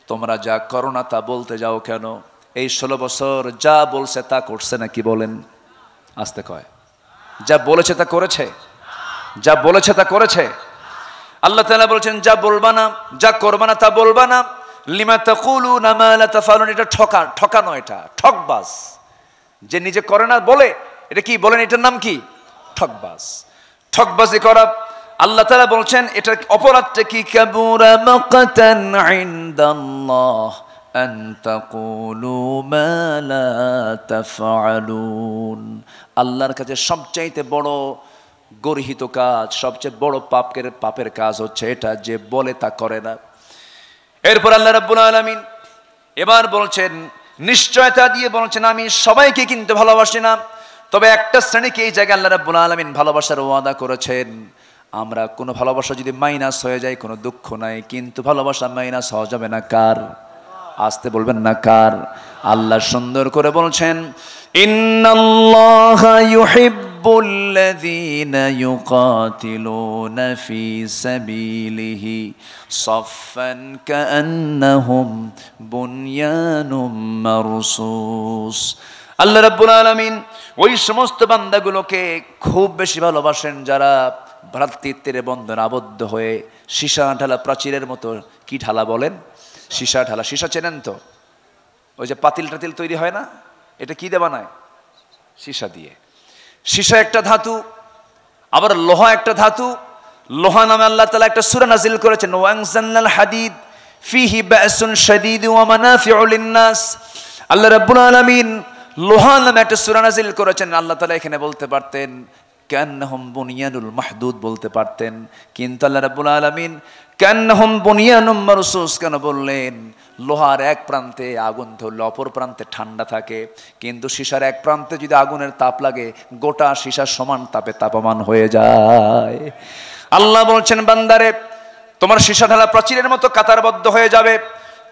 তোমরা যা করো না তা বলতে যাও কেন? এই 16 বছর যা বলছে তা করছে নাকি? বলেন। আস্তে কয়, যা বলেছে তা করেছে? যা বলেছে তা করেছে? আল্লাহ তাআলা বলছেন, যা বলবা না, যা করবা না তা বলবা না। লিমা তাকুলুনা মা লা তাফআলুন, এটা ঠকানো, এটা ঠকবাজ। যে নিজে করে না বলে, এটা কি বলেন? এটার নাম কি? ঠকবাজ। ঠকবাজি করা। আল্লাহ তাআলা বলছেন এটার অপরাধটা কি? কাবুরা মাকাতান ইনদাল্লাহ আন তাকুলু মা লা তাফআলুন। আল্লাহর কাছে সবচাইতে বড় গর্হিত কাজ, সবচেয়ে বড় পাপের কাজ হচ্ছে এটা, যে বলে তা করে না। এরপর আল্লাহ রাব্বুল আলামিন এবার বলছেন, নিশ্চয়তা দিয়ে বলছেন, আমি সবাইকে কিন্তু ভালোবাসি না, তবে একটা শ্রেণীকে এই জায়গায় আল্লাহ রাব্বুল আলামিন ভালোবাসার ওয়াদা করেছেন। আমরা কোনো ভালোবাসা যদি মাইনাস হয়ে যায় কোনো দুঃখ নাই, কিন্তু ভালোবাসা মাইনাস হওয়া যাবে না। কার? আসতে বলবেন না কার? আল্লাহ সুন্দর করে বলছেন, ইন্নাল্লাহা ইউহিব্বুল্লাযীনা ইউকাতিলুনা ফি সাবিলিহি সাফফান কাআন্নাহুম বুনয়ানুম মারসুস। আল্লাহ রাব্বুল আলামিন ওই সমস্ত বান্দাগুলোকে খুব বেশি ভালোবাসেন যারা ভ্রাতৃত্বের বন্ধনে আবদ্ধ হয়ে সীসা ঢালা প্রাচীরের মতো। কি ঢালা বলেন? সীসা ঢালা। সীসা চেনেন তো? ওই যে পাতিল টাতিল তৈরি হয় না, এটা কি দিয়ে বানায়? সীসা দিয়ে। সীসা একটা ধাতু, আবার লোহা একটা ধাতু। লোহা নামে আল্লাহ তাআলা একটা সূরা নাজিল করেছেন, ওয়ানজালনাল হাদিদ ফিহি বাসুন শাদীদ ওয়া মানাফিউ লিন-নাস। আল্লাহ রাব্বুল আলামিন লোহা নামে একটা সূরা নাজিল করেছেন। আল্লাহ তাআলা এখানে বলতে পারতেন কান্নাহুম বুনিয়ানুল মাহদুদ বলতে পারতেন, কিন্তু আল্লাহ রাব্বুল আলামিন কান্নাহুম বুনিয়ানুম মারসুস কেন বললেন? লোহার এক প্রান্তে আগুন ধরলে অপর প্রান্তে ঠান্ডা থাকে, কিন্তু সীসার এক প্রান্তে যদি আগুনের তাপ লাগে গোটা সীসা সমান তাপে তাপমান হয়ে যায়। আল্লাহ বলছেন, বান্দারে তোমার সীসা ঢালা প্রাচীরের মতো কাতারবদ্ধ হয়ে যাবে।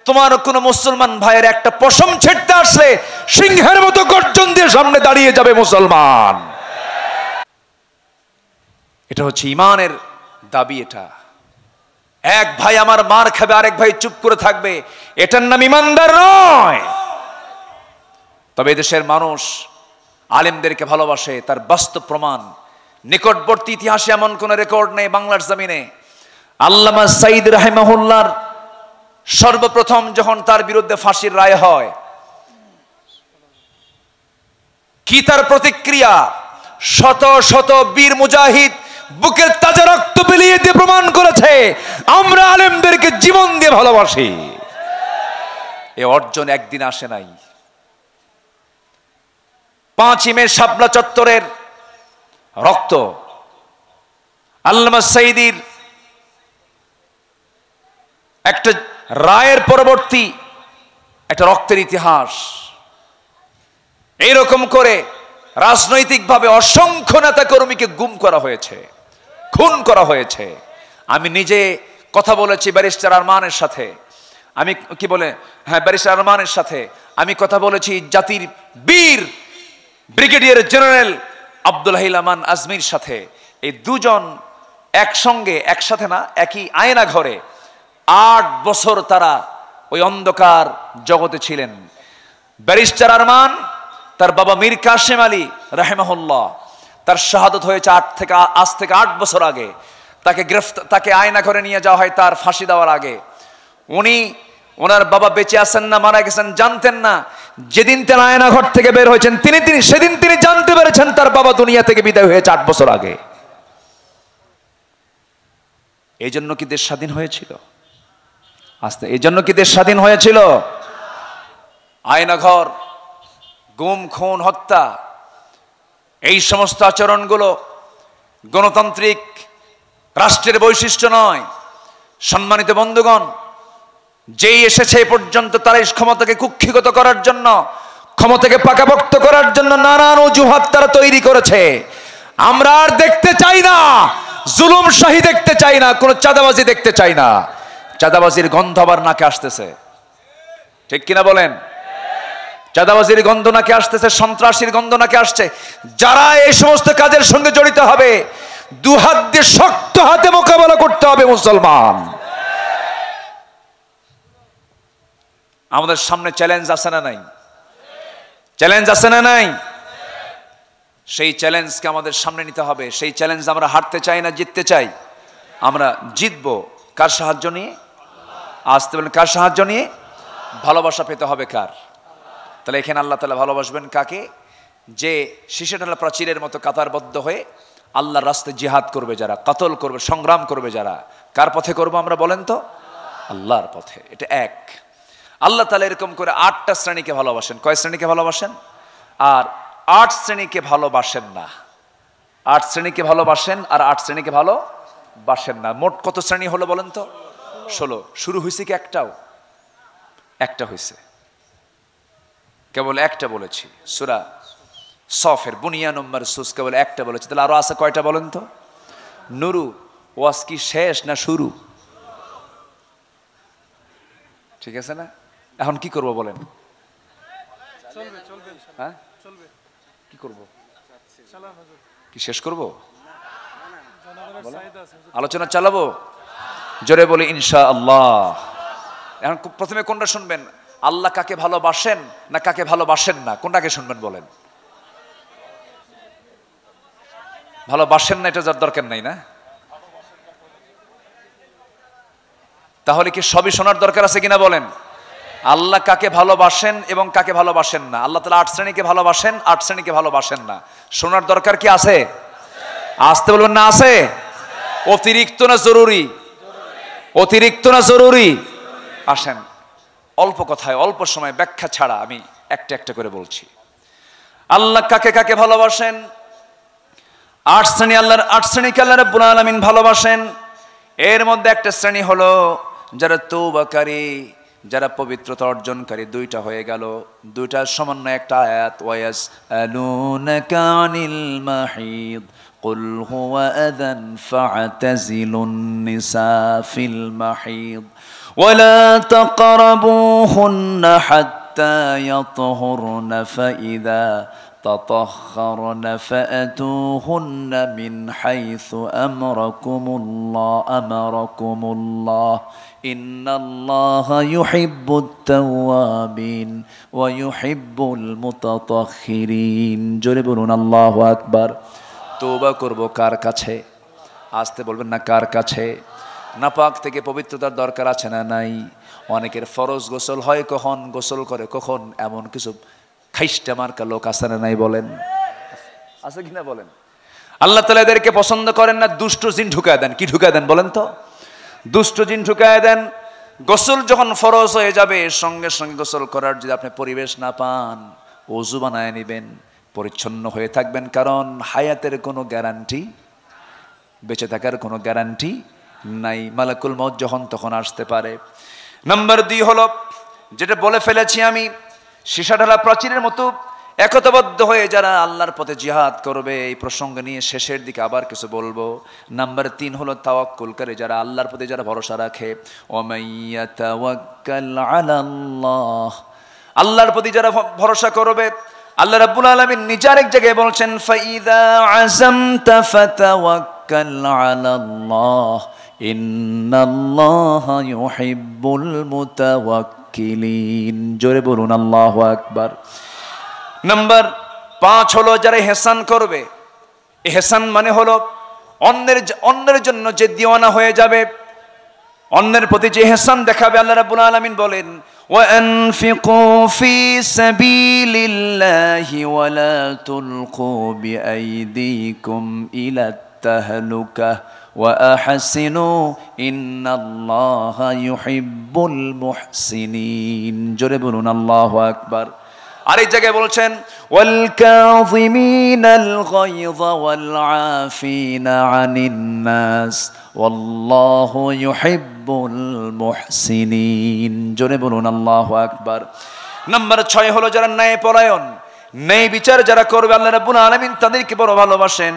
তোমার কোনো মুসলমান ভাইয়ের একটা পশম ছেড়তে আসলে সিংহের মতো গর্জন দিয়ে সামনে দাঁড়িয়ে যাবে মুসলমান। এটা হচ্ছে ঈমানের দাবি। এটা এক ভাই আমার মার খাবে, আরেক ভাই চুপ করে থাকবে, এটার নাম ঈমানদার নয়। তবে এদেশের মানুষ আলেমদেরকে ভালোবাসে, তার বাস্তব প্রমাণ। নিকটবর্তী ইতিহাসে এমন কোন রেকর্ড নেই বাংলার জমিনে আল্লামা সাঈদ রাহিমাহুল্লাহর সর্বপ্রথম যখন তার বিরুদ্ধে ফাঁসির রায় হয়, কি তার প্রতিক্রিয়া! শত শত বীর মুজাহিদ বুকের তাজা রক্ত বিলিয়ে দিয়ে প্রমাণ করেছে আমরা আলেমদেরকে জীবন দিয়ে ভালোবাসি। এ অর্জন একদিন আসে নাই। 5ই মে শাপলা চত্বরের রক্ত, আল্লামা সাঈদীর একটা রায়ের পরবর্তী একটা রক্তের ইতিহাস। এইরকম করে রাজনৈতিকভাবে অসংখ্য নেতা কর্মীকে গুম করা হয়েছে, খুন করা হয়েছে। আমি নিজে কথা বলেছি ব্যারিস্টার আরমানের সাথে, আমি কি বলে ব্যারিস্টার আরমানের সাথে আমি কথা বলেছি জাতির বীর ব্রিগেডিয়ার জেনারেল আব্দুল হাই আমান আজমির সাথে। এই দুজন একসঙ্গে, একসাথে না, একই আয়না ঘরে 8 বছর তারা ওই অন্ধকার জগতে ছিলেন। ব্যারিস্টার আরমান, তার বাবা মীর কাসেম আলী রাহিমাহুল্লাহ, তার শাহাদত হয়েছে আজ থেকে 8 বছর আগে। তাকে আয়না ঘরে নিয়ে যাওয়া হয় তার ফাঁসি দেওয়ার আগে। ওনার বাবা বেঁচে আছেন না মারা গেছেন জানতেন না। যেদিন তিনি আয়না ঘর থেকে বের হয়েছেন সেদিন তিনি জানতে পেরেছেন তার বাবা দুনিয়া থেকে বিদায় হয়েছে 8 বছর আগে। এই জন্য কি দেশ স্বাধীন হয়েছিল? এই জন্য কি দেশ স্বাধীন হয়েছিল? আয়নাঘর, গুম, খুন, হত্যা, এই সমস্ত আচরণগুলো গণতান্ত্রিক রাষ্ট্রের বৈশিষ্ট্য নয়। সম্মানিত বন্ধুগণ, যেই এসেছে এ পর্যন্ত তার এই ক্ষমতাকে কুক্ষিগত করার জন্য, ক্ষমতাকে পাকাপোক্ত করার জন্য নানান অজুহাত তারা তৈরি করেছে। আমরা আর দেখতে চাই না জুলুম শাহী, দেখতে চাই না কোনো চাঁদাবাজি, দেখতে চাই না। চাঁদাবাজির গন্ধ আবার নাকে আসতেছে, ঠিক কিনা বলেন? চাঁদাবাজির গন্ধ নাকে আসতেছে, সন্ত্রাসীর গন্ধ নাকে আসছে। যারা এই সমস্ত কাজের সঙ্গে জড়িত হবে, দুহাত দিয়ে শক্ত হাতে মোকাবেলা করতে হবে মুসলমান। আমাদের সামনে চ্যালেঞ্জ আছে না নাই? চ্যালেঞ্জ আছে না নাই? সেই চ্যালেঞ্জকে আমাদের সামনে নিতে হবে। সেই চ্যালেঞ্জ আমরা হারতে চাই না, জিততে চাই। আমরা জিতবো কার সাহায্য নিয়ে? আসতে বলেন, কার সাহায্য নিয়ে? ভালোবাসা পেতে হবে কার? তাহলে এখানে আল্লাহ তাআলা ভালোবাসবেন কাকে? যে শীষেঢালা প্রাচীরের মতো কাতারবদ্ধ হয়ে আল্লাহর রাস্তায় জিহাদ করবে যারা, কাতল করবে, সংগ্রাম করবে যারা। কার পথে করবো আমরা বলেন তো? আল্লাহর পথে। এটা এক। আল্লাহ তাআলা এরকম করে 8টা শ্রেণীকে ভালোবাসেন। কয় শ্রেণীকে ভালোবাসেন? আর 8 শ্রেণীকে ভালোবাসেন না। 8 শ্রেণীকে ভালোবাসেন আর 8 শ্রেণীকে ভালোবাসেন না। মোট কত শ্রেণী হলো বলেন তো? 16। শুরু হয়েছে কি একটাও? একটা হয়েছে, কেবল একটা বলেছি। সূরা সফের বুনিয়ান মারসুস কেবল একটা বলেছি। তাহলে আরো আছে কয়টা বলেন তো? নুরু, ওয়াজ কি শেষ না শুরু? ঠিক আছে না? এখন কি করব বলেন? হ্যাঁ, কি করব? কি শেষ করব? আলোচনা চালাবো? জোরে বলি ইনশাআল্লাহ। এখন প্রথমে কোনটা শুনবেন? আল্লাহ কাকে ভালোবাসেন না কাকে ভালোবাসেন না, কোনটাকে শুনবেন বলেন? ভালোবাসেন না এটা যার দরকার নাই না? তাহলে কি সবই শোনার দরকার আছে কিনা বলেন? আল্লাহ কাকে ভালোবাসেন এবং কাকে ভালোবাসেন না। আল্লাহ তাআলা 8 শ্রেণীকে ভালোবাসেন, 8 শ্রেণীকে ভালোবাসেন না। শোনার দরকার কি আছে? আসতে বলবেন না আছে? অতিরিক্ত না জরুরি? অতিরিক্ত না জরুরি? আসেন অল্প কথায় অল্প সময় ব্যাখ্যা ছাড়া আমি একটা একটা করে বলছি। আল্লাহ কাকে কাকে ভালোবাসেন? 8 শ্রেণী। আল্লাহর 8 শ্রেণীকে আল্লাহ রাব্বুল আলামিন ভালোবাসেন। এর মধ্যে একটা শ্রেণী হলো যারা তওবাকারী, যারা পবিত্রতা অর্জনকারী। 2টা হয়ে গেল, 2টার সমন্বয় একটা আয়াত। ওয়ায়াসআলুনাকা আনিল মাহিদ কুল হুয়া আযান ফা'তাজিলুন নিসা ফিল মাহিদ ওয়ালা তাকরাবুহুন্না হাত্তা ইয়াতহুরনা ফাইযা تطهرن فأتوهن من حيث أمركم الله إن الله يحب التوابين ويحب المتطهرين জোরে বলুন আল্লাহু আকবার। তওবা করব কার কাছে? আসতে বলবেন না কার কাছে? নাপাক থেকে পবিত্রতার দরকার আছে না নাই? অনেকের ফরজ গোসল হয় কখন, গোসল করে কখন, এমন কিছু খাইস্টা মার্কা লোক আছে না নাই? বলেন আছে কিনা বলেন। আল্লাহ তাআলা এদেরকে পছন্দ করেন না। দুষ্ট জিন ঢুকায় দেন। কি ঢুকায় দেন বলেন তো? দুষ্ট জিন ঢুকায় দেন। গোসল যখন ফরজ হয়ে যাবে সঙ্গে সঙ্গে গোসল করার যদি আপনি পরিবেশ না পান, ওযু বানায় নেবেন, পরিচ্ছন্ন হয়ে থাকবেন, কারণ হায়াতের কোনো গ্যারান্টি, বেঁচে থাকার কোনো গ্যারান্টি নাই। মালাকুল মউত যখন তখন আসতে পারে। নাম্বার 2 হলো, যেটা বলে ফেলেছি আমি, সীসা ঢালা প্রাচীরের মতো একতাবদ্ধ হয়ে যারা আল্লাহর পথে জিহাদ করবে, এই প্রসঙ্গ নিয়ে শেষের দিকে আবার কিছু বলবো। নাম্বার 3 হলো তাওয়াক্কুল করে, যারা আল্লাহর প্রতি যারা ভরসা রাখে। ওয়ামাইয়া তাওয়াক্কাল আলাল্লাহ, আল্লাহর প্রতি যারা ভরসা করবে, আল্লাহ রাব্বুল আলামিন নিজে আরেক জায়গায় বলছেন ফাইদা আযামতা ফাতাওয়াক্কাল আলাল্লাহ ইন্নাল্লাহা ইউহিব্বুল মুতাওয়াক্কিলিন। জোরে বলুন আল্লাহু আকবার। নাম্বার 5 হলো যারা ইহসান করবে। ইহসান মানে হলো অন্যের জন্য যে দিওয়ানা হয়ে যাবে, অন্যের প্রতি যে ইহসান দেখাবে। আল্লাহ রাব্বুল আলামিন বলেন وَأَنْفِقُوا فِي سَبِيلِ اللَّهِ وَلَا تُلْقُوا بِأَيْدِيكُمْ إِلَى التَّهْلُكَةِ وَأَحْسِنُوا إِنَّ اللَّهَ يُحِبُّ الْمُحْسِنِينَ। জোরে বলুন আল্লাহু আকবার। আরেক জায়গায় বলছেন وَالْكَاظِمِينَ الْغَيْظَ وَالْعَافِينَ عَنِ النَّاسِ وَاللَّهُ يُحِبُّ الْمُحْسِنِينَ। জোরে বলুন আল্লাহু আকবার। নাম্বার 6 হলো যারা ন্যায়পরায়ণ, ন্যায় বিচার যারা করবে, আল্লাহ রাব্বুল আলামিন তাদেরকে বড় ভালোবাসেন।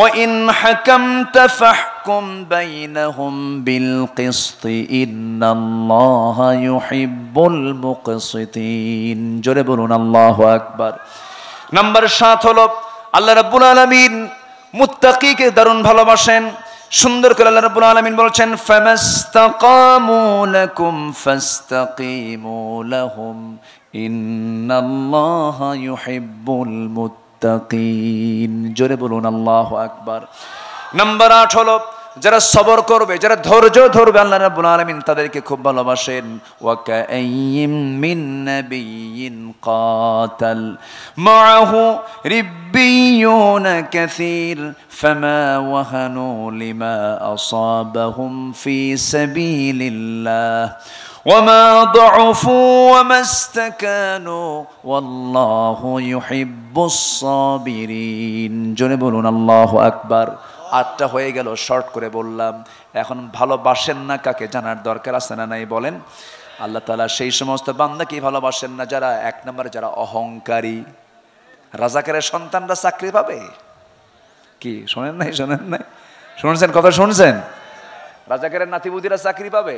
وَإِنْ حَكَمْتَ فَاحْكُمْ بَيْنَهُمْ بِالْقِسْطِ إِنَّ اللَّهَ يُحِبُّ الْمُقْسِطِينَ। জোরে বলুন আল্লাহু আকবার। নাম্বার 7 হলো আল্লাহ রাব্বুল আলামিন মুত্তাকিকে দারুণ ভালোবাসেন। সুন্দর করে আল্লাহ রাব্বুল আলামিন বলছেন ফামাস্তাকামু লাকুম ফাস্তাকিমু লাহুম ইন্নাল্লাহা ইউহিব্বুল মুত্তাকিন। জোরে বলুন আল্লাহু আকবার। নাম্বার 8 হলো যারা সবর করবে, যারা ধৈর্য ধরবে, আল্লাহ রাব্বুল আলামিন তাদেরকে খুব ভালোবাসেন। ওয়া কাআইয়িম মিন নাবিয়্যিন কাতাল মাআহু রিব্বিয়ুনা কাসীর ফামা ওয়াহানু লিমা আসাবাহুম ফি সাবিলিল্লাহ ওয়ামা দু'ফু ওয়ামা ইসতাকানু ওয়াল্লাহু ইউহিব্বুস সাবিরিন। জোরে বলুন আল্লাহু আকবার। 8টা হয়ে গেল, শর্ট করে বললাম। এখন ভালোবাসেন না কাকে জানার দরকার আছে না নাই? বলেন। আল্লাহ তাআলা সেই সমস্ত বান্দাকে ভালোবাসেন না যারা, 1 নম্বরে যারা অহংকারী। রাজাকারের সন্তানরা চাকরি পাবে কি? শোনেন নাই? শুনছেন কথা? শুনছেন? রাজাকারের নাতিপুতিরা চাকরি পাবে?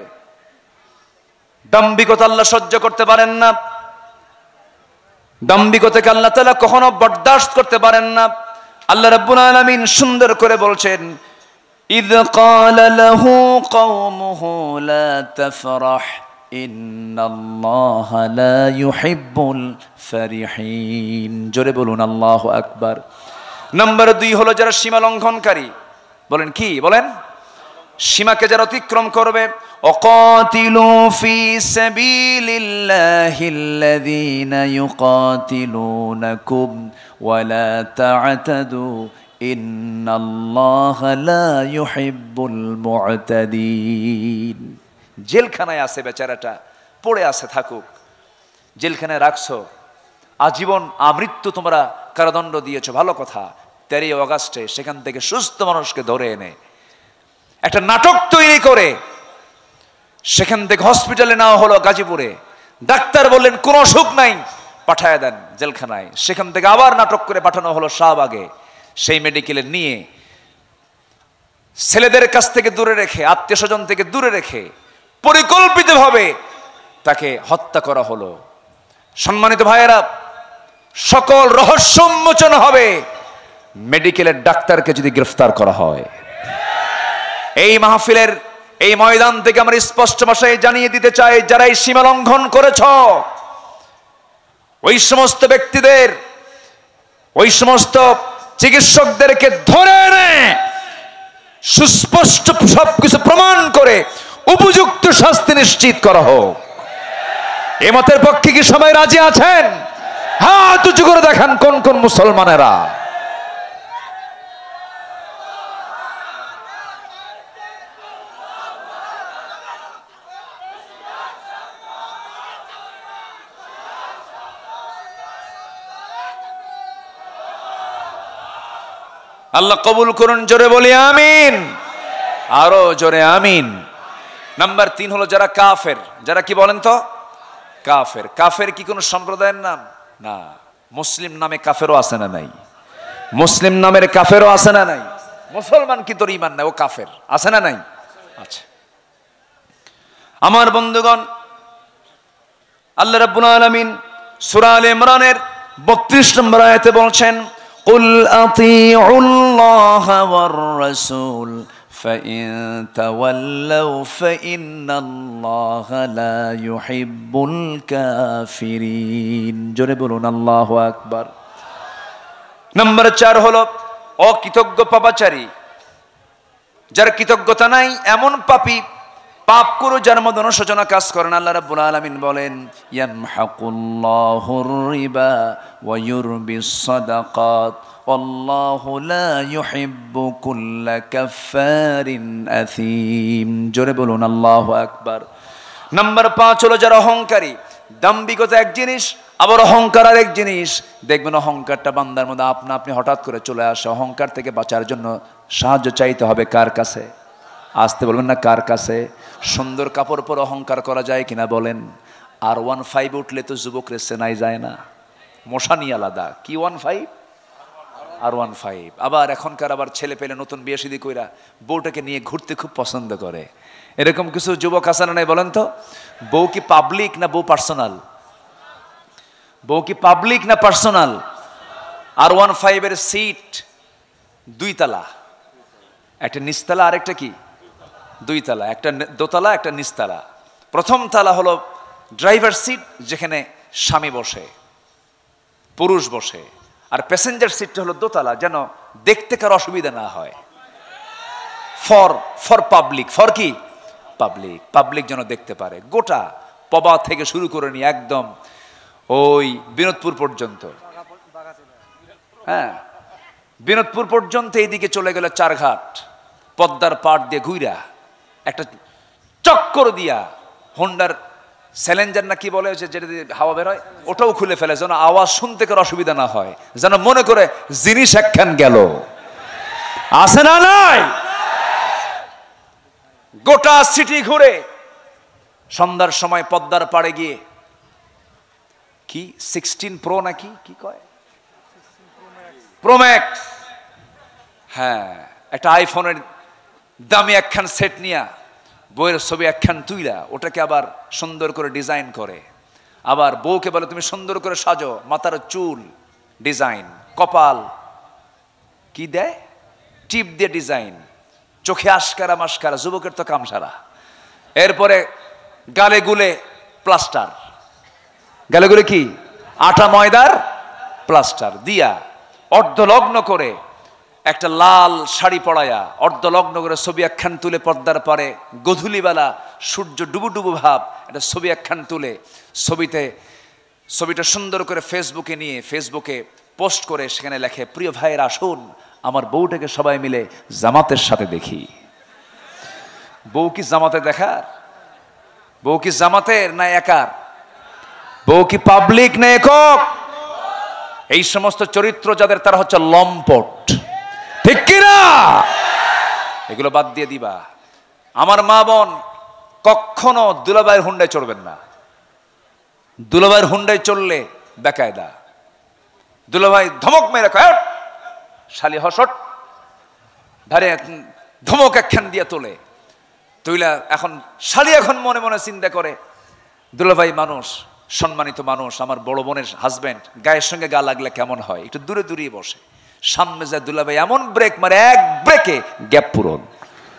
দাম্ভিকতা আল্লাহ সহ্য করতে পারেন না। দাম্ভিকতাকে আল্লাহ তাআলা কখনো বরদাস্ত করতে পারেন না। আল্লাহ রাব্বুল আলামিন সুন্দর করে বলছেন ইয ক্বালা লাহু কওমুহু লা তাফরাহ ইন্নাল্লাহা লা ইউহিব্বুল ফারিহিন। জোরে বলুন আল্লাহু আকবার। নাম্বার 2 হলো যারা সীমা লঙ্ঘনকারী। বলেন কি? বলেন। সীমাকে যারা অতিক্রম করবে। ওয়াকাতিলু ফি সাবিলিল্লাহিল্লাযীনা ইউকাতিলুনাকুম ওয়ালা তা'তাদু ইন্নাল্লাহা লা ইউহিব্বুল মু'তাদিন। জেলখানায় আছে বেচারাটা, পড়ে আছে, থাকুক। জেলখানায় রাখছো, আজীবন আমৃত্যু তোমরা কারাদণ্ড দিয়েছো, ভালো কথা। 13 আগস্টে সেখান থেকে সুস্থ মানুষকে ধরে এনে একটা নাটক তৈরি করে সেখান থেকে হসপিটালে নেওয়া হলো গাজীপুরে। ডাক্তার বললেন কোনো অসুখ নাই, পাঠায় দেন জেলখানায়। সেখান থেকে আবার নাটক করে পাঠানো হলো শাহবাগে। সেই মেডিকেলে নিয়ে ছেলেদের কাছ থেকে দূরে রেখে, আত্মীয় স্বজন থেকে দূরে রেখে পরিকল্পিতভাবে তাকে হত্যা করা হলো। সম্মানিত ভাইয়েরা, সকল রহস্য উন্মোচন হবে মেডিকেলের ডাক্তারকে যদি গ্রেফতার করা হয়। এই মাহফিলের এই ময়দান থেকে আমরা স্পষ্ট ভাষায় জানিয়ে দিতে চাই, যারা এই সীমা লঙ্ঘন করেছ, ওই সমস্ত ব্যক্তিদের, ওই সমস্ত চিকিৎসকদেরকে ধরে এনে সুস্পষ্ট সবকিছু প্রমাণ করে উপযুক্ত শাস্তি নিশ্চিত করা হোক। এ মতের পক্ষে কি সবাই রাজি আছেন? হাত উঁচু করে দেখান কোন কোন মুসলমানেরা। আল্লাহ কবুল করুন, জোরে বলি আমিন, আরো জোরে আমিন। নাম্বার 3 হলো যারা কাফের। যারা কি বলেন তো? কাফের। কাফের কি কোনো সম্প্রদায়ের নাম? না। মুসলিম নামে কাফেরও আছে না নাই? মুসলিম নামের কাফেরও আছে না নাই? মুসলমান কি তোর ঈমান নাই, ও কাফের, আছে না নাই? আচ্ছা আমার বন্ধুগণ, আল্লাহ রাব্বুল আলামিন সূরা আলে ইমরানের 32 নম্বর আয়াতে বলছেন, কুল আতিউল্লাহ ওয়ার রাসূল ফাইন তাওয়াল্লাউ ফাইন্নাল্লাহা লা ইউহিব্বুল কাফিরিন। জোরে বলুন আল্লাহু আকবার। নাম্বার 4 হলো অকৃতজ্ঞ পাপাচারী। যার কৃতজ্ঞতা নাই এমন পাপী, পাপ করে যার মধ্যে অনুশোচনা কাজ করেন। আল্লাহ রাব্বুল আলামিন বলেন, ইয়ামহাকুল্লাহুর রিবা ওয়া ইউরবিস সাদাকাত ওয়াল্লাহু লা ইউহিব্বু কুল্লা কাফফারিন আথীম। জোরে বলুন আল্লাহু আকবার। নাম্বার 5 হলো যারা অহংকারী। দাম্ভিকতা এক জিনিস, আবার অহংকার আর এক জিনিস। দেখবেন অহংকারটা বান্দার মধ্যে আপনা আপনি হঠাৎ করে চলে আসে। অহংকার থেকে বাঁচার জন্য সাহায্য চাইতে হবে কার কাছে? আসতে বলবেন না, কার কাছে? সুন্দর কাপড় পরে অহংকার করা যায় কিনা বলেন? আর 15 উঠলে তো যুবকরে চেনাই যায় না, মশানি আলাদা। কি 15 আর 15? আবার এখনকার আবার ছেলে পেলে নতুন বিয়ে শাদী কইরা বউটাকে নিয়ে ঘুরতে খুব পছন্দ করে। এরকম কিছু যুবক আছে না নাই বলেন তো? বউ কি পাবলিক না বউ পার্সোনাল? বউ কি পাবলিক না পার্সোনাল? আর 15 এর সিট 2 তলা, একটা নিচতলা আর একটা কি 2 তলা, একটা দোতলা একটা নিচতলা। প্রথম তলা হলো ড্রাইভার সিট, যেখানে স্বামী বসে, পুরুষ বসে, আর প্যাসেঞ্জার সিটটা হলো দোতলা, যেন দেখতে কার অসুবিধা না হয়। ফর পাবলিক, ফর কি পাবলিক, পাবলিক যেন দেখতে পারে। গোটা পবা থেকে শুরু করে নিয়ে একদম ওই বিনোদপুর পর্যন্ত, হ্যাঁ বিনোদপুর পর্যন্ত এইদিকে চলে গেল চারঘাট, পদ্মার পাড় দিয়ে ঘুইরা একটা চক্কর দিয়া হোন্ডার চ্যালেঞ্জার না কি বলে, যেটা দিয়ে হাওয়া বের হয়, ওটাও খুলে ফেলে, যেন আওয়াজ শুনতে কারো অসুবিধা না হয়, যেন মনে করে জিনিস একখান গেল। আছে না নাই? গোটা সিটি ঘুরে সন্ধ্যার সময় পদ্মার পাড়ে গিয়ে কি 16 প্রো নাকি কি কয়, প্রো ম্যাক্স, হ্যাঁ একটা আইফোনের দামি একখান সেট নিয়া বইয়ের ছবি একখান তুইলা ওটাকে আবার সুন্দর করে ডিজাইন করে। আবার বউকে বলে তুমি সুন্দর করে সাজো, মাথার চুল ডিজাইন, কপাল কি দেয় টিপ দিয়ে ডিজাইন, চোখে আশকারা মাস্কারা, যুবকের তো কাম সারা। এরপরে গালে গুলে প্লাস্টার, গালে গুলে কি আটা ময়দার প্লাস্টার দিয়া অর্ধলগ্ন করে একটা লাল শাড়ি পরায়া অর্ধলগ্ন করে ছবি একখান তুলে পর্দার পারে, গধূলিবেলা সূর্য ডুবু ডুবু ভাব একটা ছবি একখান তুলে ছবিটা সুন্দর করে ফেসবুকে নিয়ে ফেসবুকে পোস্ট করে সেখানে লেখে, প্রিয় ভাইয়ের আসুন আমার বউটাকে সবাই মিলে জামাতের সাথে দেখি। বউ কি জামাতে দেখার? বউ কি জামাতের না একার? বউ কি পাবলিক না একক? এই সমস্ত চরিত্র যাদের, তারা হচ্ছে লম্পট, ঠিক কিনা? এগুলো বাদ দিয়ে দিবা। আমার মা বোন কখনো দুলাভাইয়ের হুন্ডায় চড়বেন না। দুলাভাইয়ের হুন্ডায় চললে বেকায়দা। দুলাভাই ধমক মেরে কয় শালি হসট, ধারে ধমক একখান দিয়ে তোলে, তুইলা এখন শালি এখন মনে মনে চিন্তা করে দুলাভাই মানুষ, সম্মানিত মানুষ, আমার বড় বোনের হাজবেন্ড, গায়ের সঙ্গে গা লাগলে কেমন হয়, একটু দূরে দূরে বসে। সামনে যায় দুলাভাই এমন ব্রেক মারে, এক ব্রেকে গ্যাপ পূরণ।